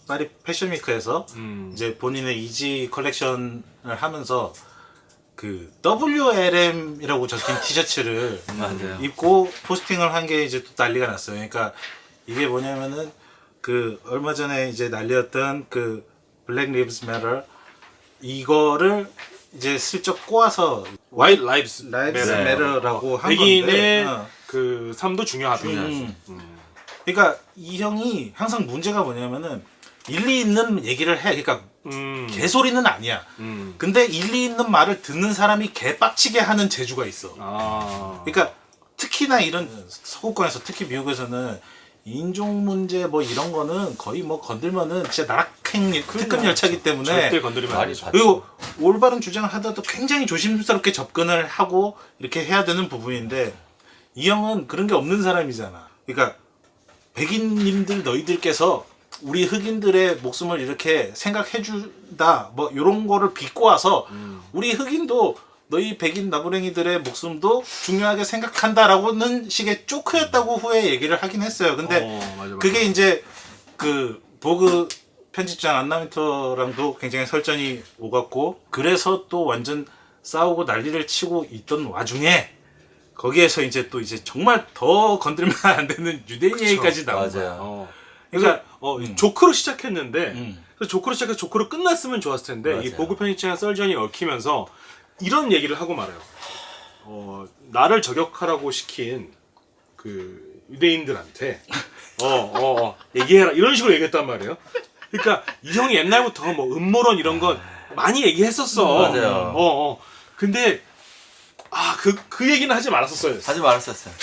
파리 패션위크에서 이제 본인의 이지 컬렉션을 하면서 그 WLM이라고 적힌 티셔츠를 맞아요. 입고 포스팅을 한 게 이제 또 난리가 났어요. 그러니까 이게 뭐냐면은 그 얼마 전에 이제 날렸던 그 블랙 리브스 매터 이거를 이제 슬쩍 꼬아서 White Lives 라이브스 Matter. 매터라고 한 백인의 건데 그 삶도 중요하다. 그러니까 이 형이 항상 문제가 뭐냐면은 일리 있는 얘기를 해. 그러니까 개소리는 아니야. 근데 일리 있는 말을 듣는 사람이 개빡치게 하는 재주가 있어. 아. 그러니까 특히나 이런 서구권에서 특히 미국에서는 인종 문제 뭐 이런 거는 거의 뭐 건들면은 진짜 나락행 특급 열차기 때문에 절대 건드리면 안 말이 되죠. 다- 그리고 올바른 주장을 하더라도 굉장히 조심스럽게 접근을 하고 이렇게 해야 되는 부분인데 이 형은 그런 게 없는 사람이잖아. 그러니까 백인님들 너희들께서 우리 흑인들의 목숨을 이렇게 생각해 준다 뭐 이런 거를 비꼬 와서 우리 흑인도 너희 백인 나부랭이들의 목숨도 중요하게 생각한다라고는 식의 쪼크였다고 후에 얘기를 하긴 했어요. 근데 맞아. 그게 이제 그 보그 편집장 안나윈터랑도 굉장히 설전이 오갔고 그래서 또 완전 싸우고 난리를 치고 있던 와중에 거기에서 이제 또 이제 정말 더 건들면 안 되는 유대인 얘기까지 나온 거야. 맞아요. 그러니까 조크로 시작했는데 음. 그래서 조크로 시작해서 조크로 끝났으면 좋았을 텐데 이 맞아요. 보그 편집장 썰전이 얽히면서 이런 얘기를 하고 말아요. 나를 저격하라고 시킨 그 유대인들한테 얘기해라 이런 식으로 얘기했단 말이에요. 그러니까 이 형이 옛날부터 뭐 음모론 이런 건 많이 얘기했었어. 맞아요. 근데 그 얘기는 하지 말았었어요. 하지 말았었어요.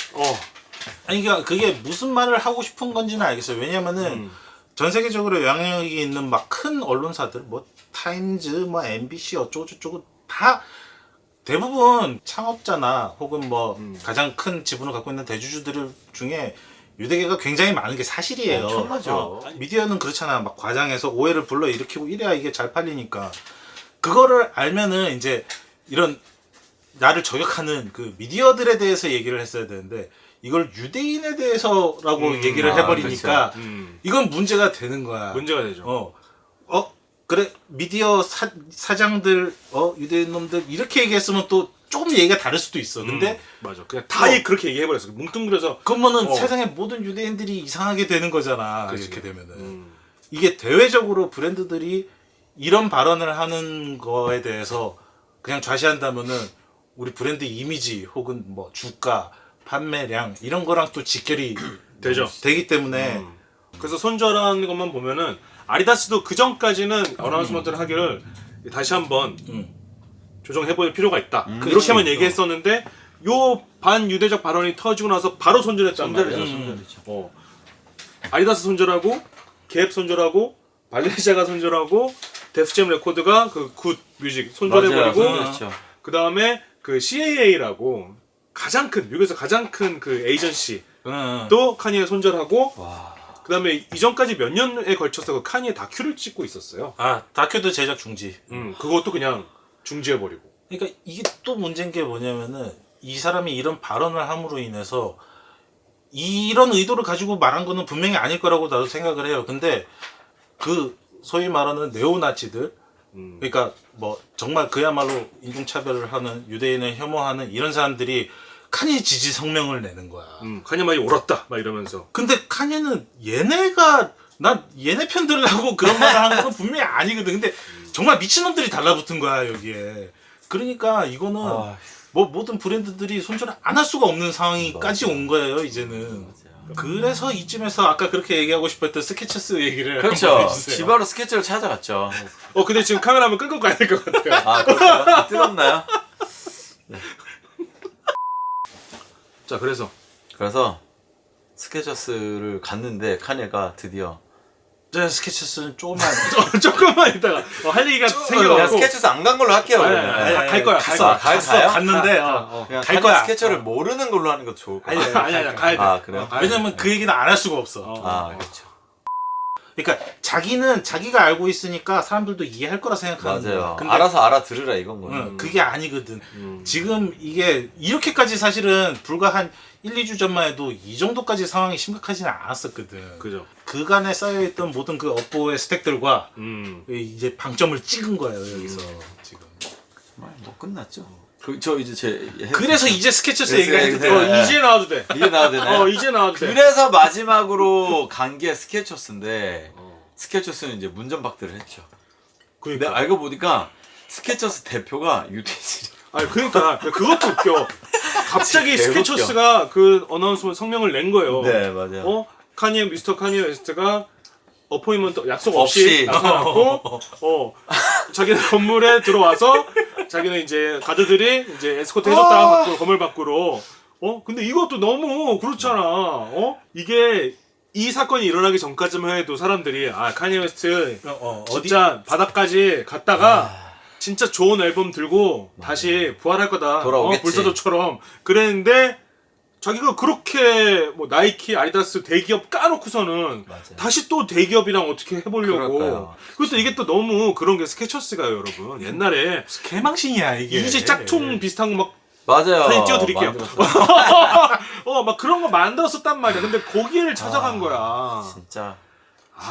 아니 그러니까 그게 무슨 말을 하고 싶은 건지는 알겠어요. 왜냐면은 전 세계적으로 영향력이 있는 막 큰 언론사들 뭐 타임즈 뭐 MBC 어쩌고저쩌고 다 대부분 창업자나 혹은 뭐 가장 큰 지분을 갖고 있는 대주주들 중에 유대계가 굉장히 많은 게 사실이에요. 엄청나죠. 미디어는 그렇잖아. 막 과장해서 오해를 불러일으키고 이래야 이게 잘 팔리니까. 그거를 알면은 이제 이런 나를 저격하는 그 미디어들에 대해서 얘기를 했어야 되는데 이걸 유대인에 대해서라고 얘기를 해버리니까 그렇죠. 이건 문제가 되는 거야. 문제가 되죠. 그래 미디어 사장들 유대인 놈들 이렇게 얘기했으면 또 조금 얘기가 다를 수도 있어. 근데 맞아. 그냥 다 그렇게 얘기해버렸어. 뭉뚱그려서 그러면은 세상의 모든 유대인들이 이상하게 되는 거잖아. 그치. 이렇게 되면은 이게 대외적으로 브랜드들이 이런 발언을 하는 거에 대해서 그냥 좌시한다면은 우리 브랜드 이미지 혹은 뭐 주가 판매량 이런 거랑 또 직결이 되죠. 되기 때문에 그래서 손절하는 것만 보면은 아디다스도 그 전까지는 어나운스먼트를 하기를 다시 한번 조정해볼 필요가 있다. 그렇게만 얘기했었는데 요 반유대적 발언이 터지고 나서 바로 손절했단 말이야. 손절이죠. 아디다스 손절하고 갭 손절하고 발렌시아가 손절하고 데스잼 레코드가 그 굿 뮤직 손절해버리고 그렇죠. 그 다음에 그 CAA라고 미국에서 가장 큰 그 에이전시 또 카니에 손절하고 그 다음에 이전까지 몇 년에 걸쳐서 그 카니에 다큐를 찍고 있었어요. 다큐도 제작 중지. 그것도 그냥 중지해버리고. 그러니까 이게 또 문제인 게 뭐냐면은 이 사람이 이런 발언을 함으로 인해서 이런 의도를 가지고 말한 거는 분명히 아닐 거라고 나도 생각을 해요. 근데 그 소위 말하는 네오나치들 그러니까 뭐 정말 그야말로 인종차별을 하는 유대인을 혐오하는 이런 사람들이 카니에 지지 성명을 내는 거야. 카니 많이 옳았다 막 이러면서. 근데 카니는 얘네가 난 얘네 편 들으려고 그런 말을 하는 건 분명히 아니거든. 근데 정말 미친놈들이 달라붙은 거야 여기에. 그러니까 이거는 뭐 모든 브랜드들이 손절을 안 할 수가 없는 상황이까지 온 거예요 이제는. 그래서 이쯤에서 아까 그렇게 얘기하고 싶었던 스케쳐스 얘기를 그렇죠. 한번 해주세요. 지바로 스케치를 찾아갔죠. 근데 지금 카메라 한번 끄고 가야 될 것 같아요. 그렇죠. 뜨겁나요? 자, 그래서 스케쳐스를 갔는데 카니가 드디어 저 스케쳐스는 조금만 조금만 있다가 할 얘기가 그냥 생겨갖고 스케쳐스 안 간 걸로 할게요. 아니, 그러면. 아니, 갈 거야. 가요? 갔는데 그냥 갈 카니 거야. 스케쳐를 모르는 걸로 하는 것도 좋을 것 같아요. 아니, 가야 돼. 그래요? 왜냐면 그 얘기는 안 할 수가 없어. 그렇죠. 그러니까 자기는 자기가 알고 있으니까 사람들도 이해할 거라 생각하는 거야. 맞아요. 근데 알아서 알아들으라 이건 거예요. 그게 아니거든. 지금 이게 이렇게까지 사실은 불과 한 1, 2주 전만 해도 이 정도까지 상황이 심각하지는 않았었거든. 그죠. 그간에 쌓여있던 모든 그 업보의 스택들과 음. 이제 방점을 찍은 거예요 여기서 지금. 정말 뭐 끝났죠. 저 이제 제 그래서 이제 스케쳐스 그래서 얘기가 해도 이제- 돼요. 이제 나와도 돼. 이게 나와야 되네. 이제 나와도 돼. 그래서 마지막으로 간 게 스케쳐스인데 스케쳐스는 이제 문전박대를 했죠. 근데 그러니까. 알고 보니까 스케쳐스 대표가 유태진. 아니 그러니까 그것도 웃겨. 갑자기 진짜 개웃겨. 스케쳐스가 그 어나운스먼트 성명을 낸 거예요. 네 맞아요. 미스터 카니에 웨스트가 어포인먼트 약속 없이 없이. 나타났고 자기네 건물에 들어와서 자기는 이제 가드들이 이제 에스코트 해줬다 건물 밖으로. 근데 이것도 너무 그렇잖아. 이게 이 사건이 일어나기 전까지만 해도 사람들이 카니에 웨스트 진짜 바닥까지 갔다가 진짜 좋은 앨범 들고 다시 부활할 거다. 돌아오겠지. 불사조처럼 그랬는데 자기가 그렇게 뭐 나이키, 아디다스 대기업 까놓고서는 맞아요. 다시 또 대기업이랑 어떻게 해보려고. 그럴까요? 그래서 이게 또 너무 그런 게 스케쳐스가요, 여러분. 옛날에 개망신이야 이게. 이제 짝퉁 비슷한 거 막 맞아요. 사진 띄워드릴게요. 만들었어요. 막 그런 거 만들었었단 말이야. 근데 거기를 찾아간 거야. 진짜.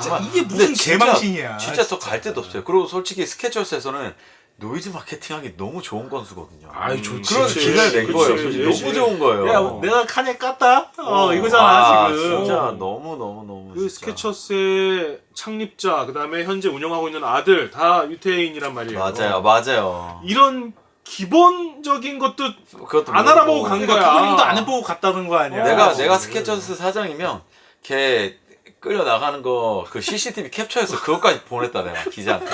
진짜 이게 근데 무슨 개망신이야. 진짜 더 갈 데도 없어요. 그리고 솔직히 스케쳐스에서는 노이즈 마케팅하기 너무 좋은 건수거든요. 아이 좋지. 그런 그치. 기회를 낸 그치. 거예요. 그치. 너무 좋은 거예요. 야 내가 칸에 깠다. 이거잖아 아, 지금. 진짜 너무 그 진짜. 스케쳐스의 창립자, 그 다음에 현재 운영하고 있는 아들 다 유태인이란 말이에요. 맞아요. 이런 기본적인 것도 그것도 안 모르고. 알아보고 간 그러니까 거야. 그림도 안 해보고 갔다는 거 아니야. 내가 스케쳐스 사장이면 걔 끌려 나가는 거 그 CCTV 캡처해서 그것까지 보냈다 내가 기자한테.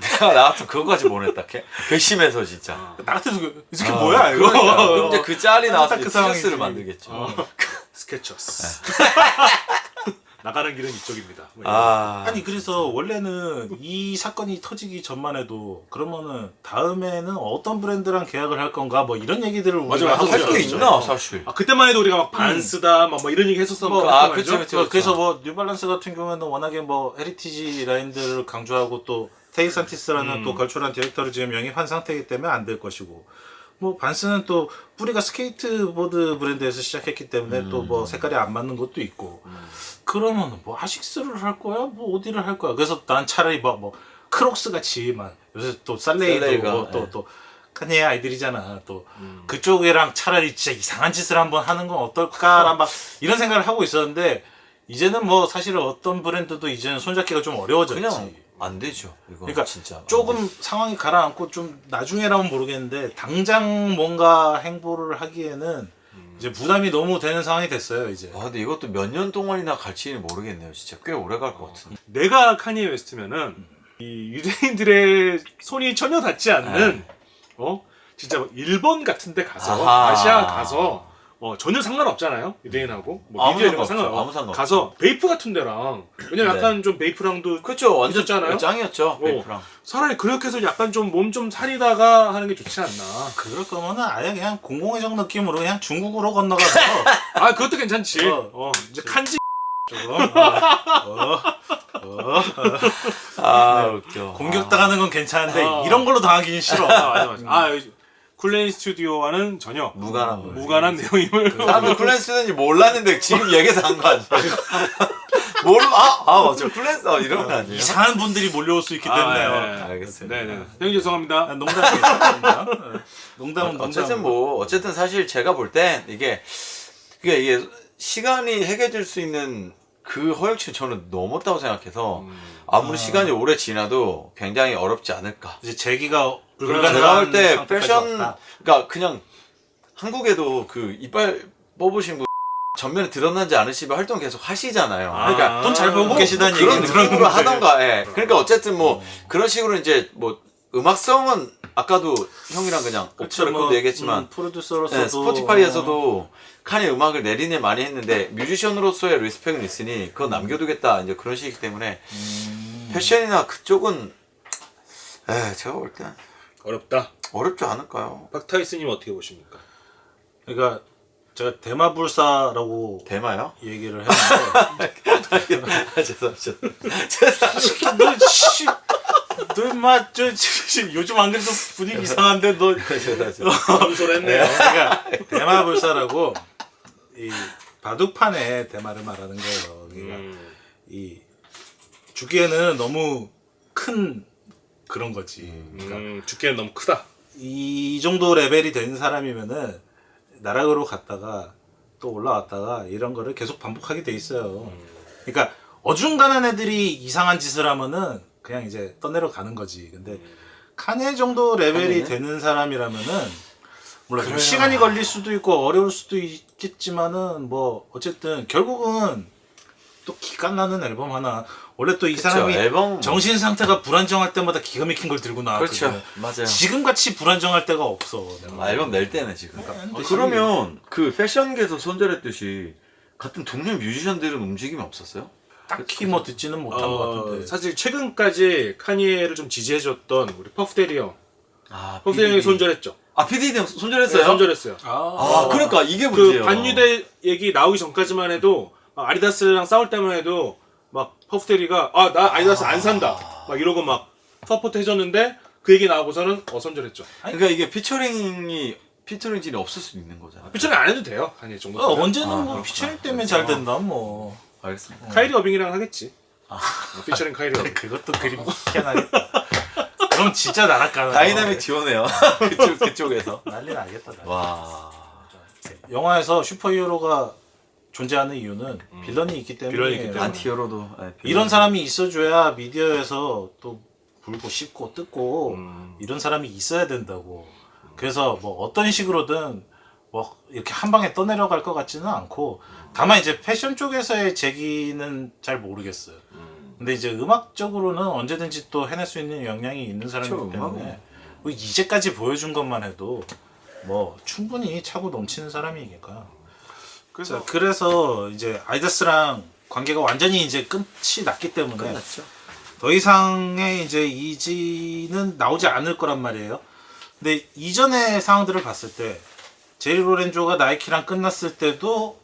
내가 나 같으면 그것까지 보냈다. 괘씸해서 진짜. 나 같아서 이 새끼 뭐야 이거. 그러니까. 그럼 이제 그 짤이 나와서 딱 이제 그 상황이지. 티셔츠를 만들겠죠. 스케쳐스. 나가는 길은 이쪽입니다. 뭐 아니 그래서 원래는 이 사건이 터지기 전만 해도 그러면은 다음에는 어떤 브랜드랑 계약을 할 건가 뭐 이런 얘기들을 맞아, 우리가 맞아. 하고 할 게 있었죠. 있나 사실. 그때만 해도 우리가 막 반스다 뭐 이런 얘기 했었어. 그쵸. 그래서 뭐 뉴발란스 같은 경우에는 워낙에 뭐 헤리티지 라인들을 강조하고 또 테이산티스라는 또 걸출한 디렉터를 지금 영입한 상태이기 때문에 안 될 것이고 뭐 반스는 또 뿌리가 스케이트보드 브랜드에서 시작했기 때문에 또 뭐 색깔이 안 맞는 것도 있고 그러면 뭐 아식스를 할 거야 뭐 어디를 할 거야 그래서 난 차라리 뭐 크록스 같이 막 요새 또 살레이도 살레이가, 또 카니에 아이들이잖아 또 그쪽이랑 차라리 진짜 이상한 짓을 한번 하는 건 어떨까란 막 이런 생각을 하고 있었는데 이제는 뭐 사실은 어떤 브랜드도 이제는 손잡기가 좀 어려워졌지. 그냥 안 되죠. 이거 그러니까 진짜 조금 상황이 가라앉고 좀 나중에라면 모르겠는데 당장 뭔가 행보를 하기에는 이제 부담이 너무 되는 상황이 됐어요 이제. 근데 이것도 몇 년 동안이나 갈지는 모르겠네요. 진짜 꽤 오래 갈 것 같은데. 내가 카니에 웨스트면은 이 유대인들의 손이 전혀 닿지 않는 진짜 뭐 일본 같은데 가서 아하. 아시아 가서 전혀 상관없잖아요 유대인하고 뭐 아무 미디어 이런 거 상관없죠. 아무 상관없어. 상관없죠. 가서 베이프 같은 데랑 왜냐면 네. 약간 좀 베이프랑도 그렇죠. 완전 있었잖아요? 짱이었죠. 베이프랑. 차라리 그렇게 해서 약간 좀 몸 좀 사리다가 하는 게 좋지 않나. 그럴 거면은 아예 그냥 공공의정 느낌으로 그냥 중국으로 건너가서 그것도 괜찮지. 이제 칸지 웃겨. 공격당하는 건 괜찮은데 아. 이런 걸로 당하기는 싫어. 맞아. 쿨레인 스튜디오와는 전혀 무관한 내용임을. 나도 클랜스는지 몰랐는데 지금 얘기해서 한 거 아니야? 맞아. 클랜스 이런 거 아니에요? 이상한 분들이 몰려올 수 있기 때문에요. 알겠습니다. 네네. 형님 죄송합니다. 농담이겠습니다. 농담은 어쨌든 어쨌든 사실 제가 볼 땐 이게 시간이 해결될 수 있는 그 허용치는 저는 넘었다고 생각해서 아무리 시간이 오래 지나도 굉장히 어렵지 않을까. 이제 재기가 제가 볼 때 상태까지 패션, 왔다. 그러니까 그냥 한국에도 그 이빨 뽑으신 분 전면에 드러나지 않으시면 활동 계속 하시잖아요. 그러니까 돈 잘 벌고 계시다는 그런 얘기 느낌으로 들었는데. 하던가. 예. 그러니까 어쨌든 뭐 그런 식으로 이제 뭐 음악성은 아까도 형이랑 그냥 옵션 레코드 얘기했지만 프로듀서로서도 스포티파이에서도 칸이 음악을 내리네 많이 했는데 뮤지션으로서의 리스펙은 있으니 그건 남겨두겠다 이제 그런 식이기 때문에 패션이나 그쪽은 제가 볼 땐 어렵다. 어렵지 않을까요? 박타이스님 어떻게 보십니까? 그러니까 제가 대마불사라고 대마요? 얘기를 했는데 죄송합니다. 너 인마 요즘 안 그래도 분위기 이상한데 너 소리했네요. 그러니까 대마불사라고 이 바둑판에 대마를 말하는 거예요. 그러니까 이 주기에는 너무 큰 그런 거지. 그러니까 두께는 너무 크다. 이 정도 레벨이 된 사람이면은 나락으로 갔다가 또 올라왔다가 이런 거를 계속 반복하게 돼 있어요. 그러니까 어중간한 애들이 이상한 짓을 하면은 그냥 이제 떠내려 가는 거지. 근데 카네 정도 레벨이 카네는? 되는 사람이라면은 물론 좀 그래요. 시간이 걸릴 수도 있고 어려울 수도 있겠지만은 뭐 어쨌든 결국은 또 기가 나는 앨범 하나. 원래 또 이 사람이 앨범 정신 상태가 불안정할 때마다 기가 막힌 걸 들고 나왔거든. 그렇죠. 맞아요. 지금 같이 불안정할 때가 없어. 내가. 앨범 낼 때는 지금. 근데 그러면 그 패션계에서 손절했듯이 같은 동료 뮤지션들은 움직임이 없었어요? 딱히 뭐 듣지는 못한 것 같은데. 사실 최근까지 카니에를 좀 지지해줬던 우리 퍼프데리 형. 아, 퍼프데리 형이 PDD. 손절했죠. 아, PDD 형 손절했어요? 네, 손절했어요. 아, 그러니까 이게 그 문제예요. 반유대 얘기 나오기 전까지만 해도 막 아디다스랑 싸울 때만 해도 막 퍼프데리가 아 나 아디다스 안 산다 막 이러고 막 서포트 해줬는데 그 얘기 나오고서는 손절했죠. 그러니까 이게 피처링진이 없을 수도 있는 거잖아. 피처링 안 해도 돼요. 카니 정도. 언제는 뭐 그렇구나. 피처링 때문에 잘 된다 뭐. 알겠습니다. 카이리 어빙이랑 하겠지. 피처링 카이리 어빙. 그것도 그림 희한하겠다. 그럼 진짜 나락 가는. 다이나믹 듀오네요. 그쪽에서. 난리 나겠다. 난리. 와. 영화에서 슈퍼히어로가 존재하는 이유는 빌런이 있기 때문에. 빌런이 있기 때문에. 안티어로도. 이런 사람이 있어줘야 미디어에서 또 불고 씹고 뜯고 이런 사람이 있어야 된다고. 그래서 뭐 어떤 식으로든 뭐 이렇게 한 방에 떠내려갈 것 같지는 않고 다만 이제 패션 쪽에서의 재기는 잘 모르겠어요. 근데 이제 음악적으로는 언제든지 또 해낼 수 있는 역량이 있는 사람이기 그렇죠, 때문에 뭐 이제까지 보여준 것만 해도 뭐 충분히 차고 넘치는 사람이니까. 그래서 이제 아디다스랑 관계가 완전히 이제 끝이 났기 때문에 끝났죠. 더 이상의 이제 이지는 나오지 않을 거란 말이에요. 근데 이전의 상황들을 봤을 때 제리 로렌조가 나이키랑 끝났을 때도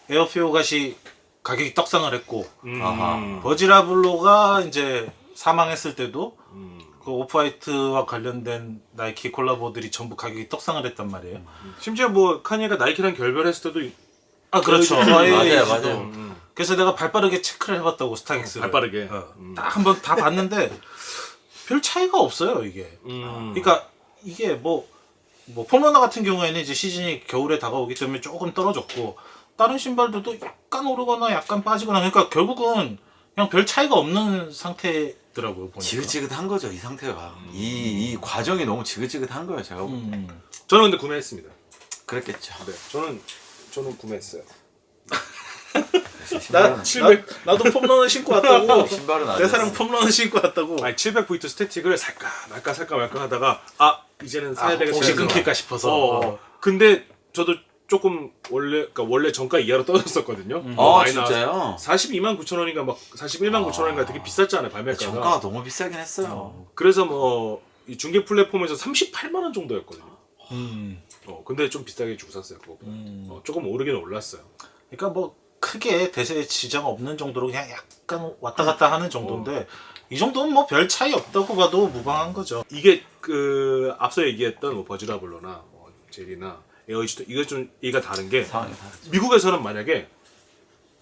에어피오갓이 가격이 떡상을 했고 아하. 버지라블로가 이제 사망했을 때도 그 오프화이트와 관련된 나이키 콜라보들이 전부 가격이 떡상을 했단 말이에요. 심지어 뭐 카니가 나이키랑 결별했을 때도 아 그렇죠. 맞아요. 그래서 내가 발빠르게 체크를 해봤다고 스타렉스를. 발빠르게. 딱 한번 다 봤는데 별 차이가 없어요 이게. 그러니까 이게 뭐 폼러너 같은 경우에는 이제 시즌이 겨울에 다가오기 때문에 조금 떨어졌고 다른 신발들도 약간 오르거나 약간 빠지거나 그러니까 결국은 그냥 별 차이가 없는 상태더라고요 보니까. 지긋지긋한 거죠, 이 상태가. 이 과정이 너무 지긋지긋한 거예요, 제가. 저는 근데 구매했습니다. 그랬겠죠. 네, 저는 구매했어요. 신발은, 700 나도 폼러너 신고 왔다고. 신발은 안 내 사람 됐어요. 폼러너 신고 왔다고. 아니 700V 스태틱을 살까 말까 하다가 아 이제는 사야 되겠어. 혹시 끊길까 싶어서. 근데 저도 조금 원래 정가 이하로 떨어졌었거든요. 아, 진짜요? 42만 9천 원인가 막 41만 9천 원인가 되게 비쌌잖아요 발매가가. 정가가 너무 비싸긴 했어요. 그래서 뭐 이 중개 플랫폼에서 38만 원 정도였거든요. 근데 좀 비싸게 주고 샀어요 그거. 조금 오르긴 올랐어요. 그러니까 뭐 크게 대세에 지장 없는 정도로 그냥 약간 왔다 갔다 하는 정도인데 이 정도는 뭐 별 차이 없다고 봐도 무방한 거죠. 이게 그 앞서 얘기했던 뭐 버지라블로나 뭐 제리나 에어이지도 이거 좀 얘기가 다른 게 상황이 다르죠. 미국에서는 만약에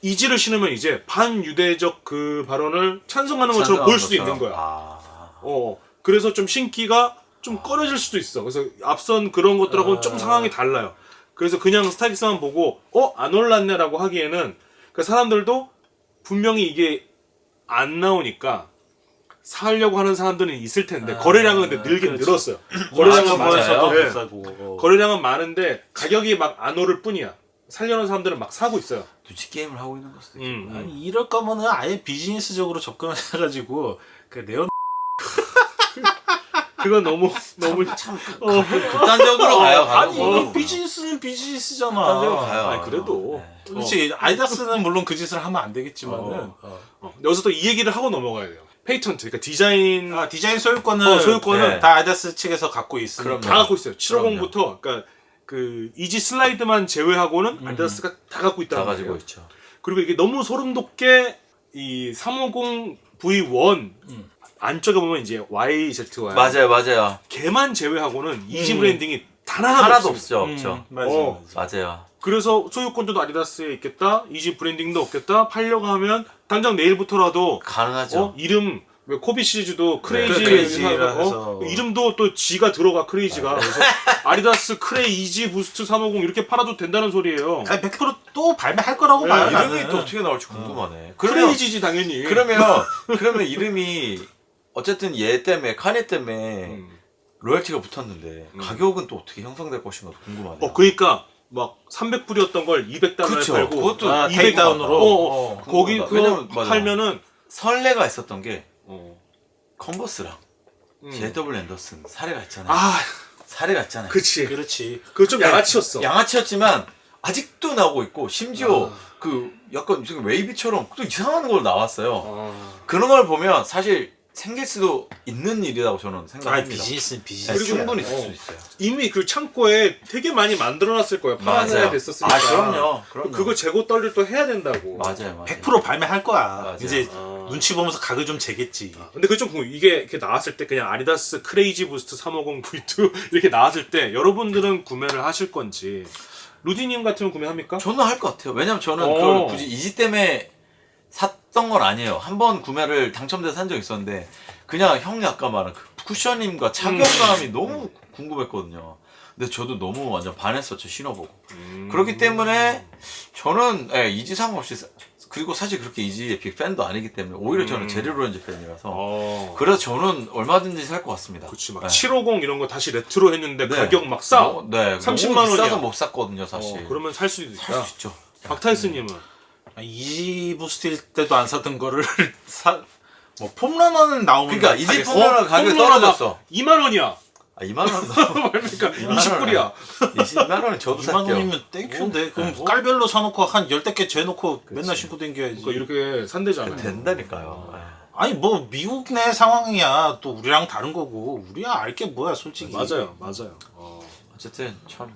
이지를 신으면 이제 반유대적 그 발언을 찬성하는 것처럼 보일 수도 있는 거야. 그래서 좀 신기가 좀 꺼려질 수도 있어. 그래서 앞선 그런 것들하고는 좀 상황이 달라요. 그래서 그냥 스타렉스만 보고 안 올랐네라고 하기에는 그 사람들도 분명히 이게 안 나오니까 사려고 하는 사람들은 있을 텐데 거래량은 근데 늘긴 늘었어요. 거래량은 거래량은 많아요. 네. 비싸고. 거래량은 많은데 가격이 막 안 오를 뿐이야. 살려는 사람들은 막 사고 있어요. 눈치 게임을 하고 있는 걸 수도 있고. 아니, 이럴 거면은 아예 비즈니스적으로 접근해가지고 그 네온 그건 너무 참 극단적으로 가요. 아니 비즈니스는 비즈니스잖아. 극단적으로 가요. 아니, 그래도 그렇지 아디다스는 물론 그 짓을 하면 안 되겠지만은 여기서 또 이 얘기를 하고 넘어가야 돼요. 페이턴트, 그러니까 디자인 디자인 소유권은 네. 다 아디다스 측에서 갖고 있으니까. 다 갖고 있어요. 750부터 그러니까 그 이지 슬라이드만 제외하고는 아디다스가 다 갖고 있다는 다 가지고 거예요. 있죠. 그리고 이게 너무 소름 돋게 이 350 V1 안쪽에 보면 이제 YZY 맞아요. 걔만 제외하고는 이지 브랜딩이 단 하나도 하나도 없습니다. 없죠. 맞아요. 그래서 소유권도 아디다스에 있겠다. 이지 브랜딩도 없겠다. 팔려고 하면 당장 내일부터라도 가능하죠. 이름 왜 코비 시리즈도 크레이지 크레이지라 해서, 해서. 이름도 또 G가 들어가 크레이지가 그래서 아디다스 크레이지 부스트 350 이렇게 팔아도 된다는 소리예요. 아니 100%또 발매할 거라고 네, 봐요. 이름이 나는. 또 어떻게 나올지 궁금하네. 그러면 크레이지지 당연히. 그러면 이름이 어쨌든 얘 때문에 카니 때문에 로열티가 붙었는데 가격은 또 어떻게 형성될 것인가 궁금하네요. 그러니까 막 300불이었던 걸 200달러에 그쵸. 팔고 그것도 200 테이크다운으로. 거기 궁금하다. 그거 왜냐면 맞아. 팔면은 설레가 있었던 게 어. 컨버스랑 JW 앤더슨 사례가 있잖아요. 아, 사례가 있잖아요. 그치. 그렇지. 그거 좀 양아치였어. 양아치였지만 아직도 나오고 있고 심지어 그 약간 지금 웨이비처럼 또 이상한 걸 나왔어요. 그런 걸 보면 사실 생길 수도 있는 일이라고 저는 아 생각합니다. 비즈니스는 네, 비즈니스. 충분히 있을 수 있어요. 이미 그 창고에 되게 많이 만들어놨을 거예요. 팔아내야 맞아요. 됐었으니까. 그럼요. 그거 재고 떨릴 또 해야 된다고. 맞아요. 100% 발매할 거야. 맞아요. 이제 눈치 보면서 가격 좀 재겠지. 근데 그게 좀 궁금해. 이게 이렇게 나왔을 때 그냥 아디다스 크레이지 부스트 350 V2 이렇게 나왔을 때 여러분들은 구매를 하실 건지 루디님 같으면 구매합니까? 저는 할 것 같아요. 왜냐면 저는 어. 그걸 굳이 이지 때문에 샀던 건 아니에요. 한 번 구매를 당첨돼서 산 적 있었는데 그냥 형이 아까 말한 그 쿠셔님과 착용감이 너무 궁금했거든요. 근데 저도 너무 완전 반했었죠, 신어보고. 그렇기 때문에 저는 이지 상관없이 그리고 사실 그렇게 이지의 빅팬도 아니기 때문에 오히려 저는 제리 로렌즈 팬이라서 그래서 저는 얼마든지 살 것 같습니다. 그치, 막 네. 750 이런 거 다시 레트로 했는데 네. 가격 막 싸. 네, 30만 너무 비싸서 원이야. 못 샀거든요, 사실. 그러면 살 수도 있다. 살 수 있죠. 박타이스님은 이지 부스트일 때도 안 사던 거를 뭐 폼러너는 나오면 그러니까 이지 사겠어. 폼러너 가격이 떨어졌어. 2만 원이야. 아, 2만 원. 그러니까 20불이야. 20만 원은 저도 2만 살게요. 원이면 땡큐인데 그럼 깔별로 사놓고 한 10대 재놓고 맨날 신고 댕겨야지. 그러니까 이렇게 산대잖아요. 된다니까요. 아니 뭐 미국 내 상황이야 또 우리랑 다른 거고 우리야 알게 뭐야 솔직히. 맞아요. 어쨌든 참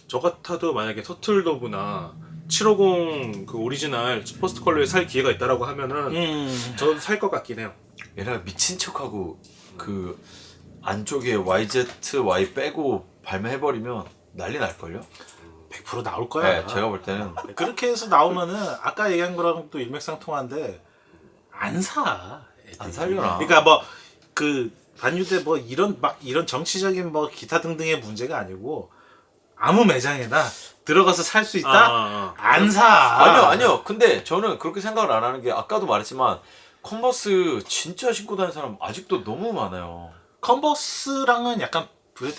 저 같아도 만약에 터틀도브나 750 그 오리지널 퍼스트 컬러에 살 기회가 있다라고 하면은 저도 살 것 같긴 해요. 얘네가 미친 척하고 그 안쪽에 YZY 빼고 발매해버리면 난리 날걸요? 100% 나올 거야. 네, 제가 볼 때는 그렇게 해서 나오면은 아까 얘기한 거랑 또 일맥상통한데 안 사. 애들이. 안 살려나. 그러니까 뭐 그 반유대 뭐 이런 막 이런 정치적인 뭐 기타 등등의 문제가 아니고 아무 매장에나 들어가서 살 수 있다. 안 사. 아니요. 근데 저는 그렇게 생각을 안 하는 게 아까도 말했지만 컨버스 진짜 신고 다니는 사람 아직도 너무 많아요. 컨버스랑은 약간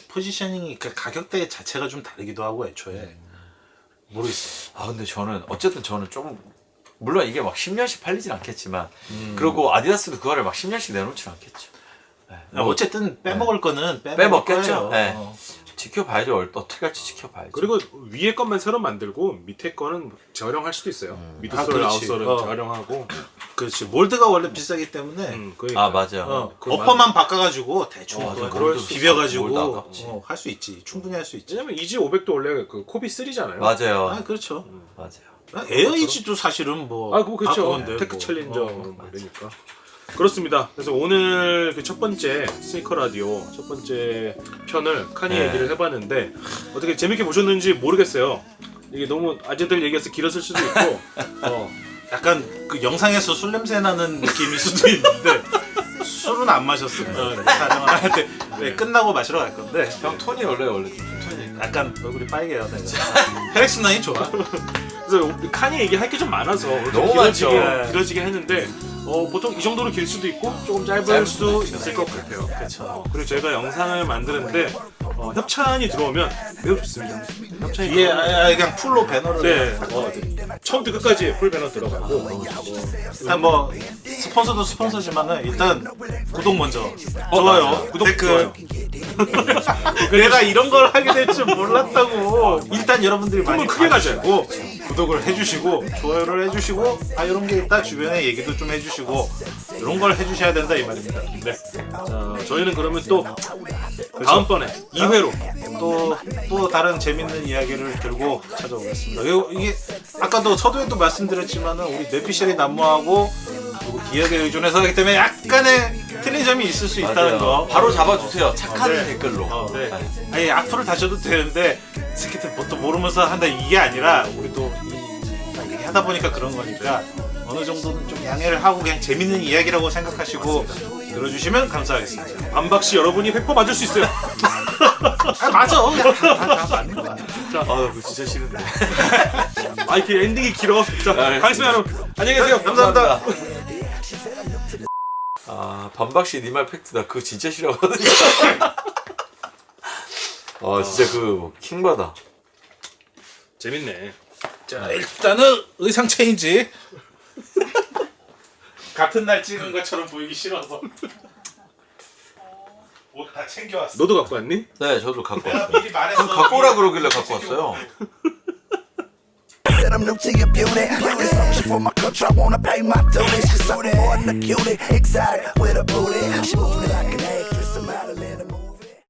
포지셔닝이 그 가격대 자체가 좀 다르기도 하고 애초에 모르겠어. 아 근데 어쨌든 저는 좀 물론 이게 막 10년씩 팔리진 않겠지만 그리고 아디다스도 그거를 막 10년씩 내놓진 않겠죠. 네. 어쨌든 빼먹을 거는 빼먹겠죠. 거예요. 네. 지켜봐야죠. 어떻게 할지 지켜봐야죠. 그리고 위에 것만 새로 만들고 밑에 거는 재활용할 수도 있어요. 미드솔 그렇지. 아웃솔은 재활용하고. 그렇지. 몰드가 원래 비싸기 때문에 그러니까. 아 맞아요. 어퍼만 바꿔가지고 대충 맞아. 그걸 몰드 비벼가지고 몰드 아깝지. 할 수 있지. 충분히 할 수 있지. 왜냐면 이지 500도 원래 그 코비 3잖아요. 맞아요. 아 그렇죠. 맞아요. 에어 이지도 사실은 뭐. 그거 그렇죠. 그건데 테크 뭐. 챌린저 뭐 이러니까. 그렇습니다. 그래서 오늘 그 첫 번째 스니커 라디오 첫 번째 편을 카니 네. 얘기를 해봤는데 어떻게 재밌게 보셨는지 모르겠어요. 이게 너무 아재들 얘기해서 길었을 수도 있고 약간 그 영상에서 술 냄새 나는 느낌일 수도 있는데 술은 안 마셨어요. 촬영을 할 때. 네, 끝나고 마시러 갈 건데. 형 톤이 원래 좀 톤이 약간 얼굴이 빨개요. 내가. 혈액순환이 좋아. 그래서 카니 얘기할 게 좀 많아서 너무 길어지게 했는데 보통 이 정도로 길 수도 있고 조금 짧을 수 있을 것 같아요. 그렇죠. 그리고 저희가 영상을 만드는데 협찬이 들어오면 매우 좋습니다. 협찬이 위에 들어오면 그냥 풀로 배너를. 처음부터 끝까지 풀 배너 들어가고 일단 뭐 스폰서도 스폰서지만은 일단 구독 먼저. 좋아요. 구독 댓글. 좋아요. 내가 이런 걸 하게 될 줄 몰랐다고. 일단 여러분들이 많이 꿈을 크게 봐주시고 구독을 해주시고 좋아요를 해주시고 이런 게 있다 주변에 얘기도 좀 해주시고 이런 걸 해주셔야 된다 이 말입니다. 네. 자, 저희는 그러면 또 다음번에 2회로 또 다른 재밌는 이야기를 들고 찾아오겠습니다. 그리고 이게 아까도 서두에도 말씀드렸지만은 우리 뇌피셜이 난무하고 그리고 기억에 의존해서 하기 때문에 약간의 틀린 점이 있을 수 있다는 거 바로 잡아주세요. 착한 네. 댓글로. 네. 아니 악플을 다셔도 되는데 새끼들 뭣도 모르면서 한다 이게 아니라 우리도 얘기하다 보니까 그런 거니까 어느 정도는 좀 양해를 하고 그냥 재밌는 이야기라고 생각하시고 들어주시면 감사하겠습니다. 반박시 여러분이 100% 맞을 수 있어요. 아 맞아. 다 맞는 거야. 아, 그거 진짜 싫은데. 아 이렇게 엔딩이 길어. 자, 가겠습니다 여러분. 안녕히 계세요. 감사합니다. 아, 반박시 니말 팩트다. 그거 진짜 싫어하거든요. 아, 진짜 그거 킹받아. 재밌네. 자 일단은 의상 체인지. 같은 날 찍은 것처럼 보이기 싫어서 옷 다 챙겨왔어. 너도 갖고 왔니? 네, 저도 갖고 내가 왔어요. 미리 말했어. 갖고 오라 그러길래 갖고 왔어요. Said I'm new to your beauty. It's something for my culture. I wanna pay my dues. Cause I'm more than a cutie. Exotic with a booty. She moves me like an actress. I'm out of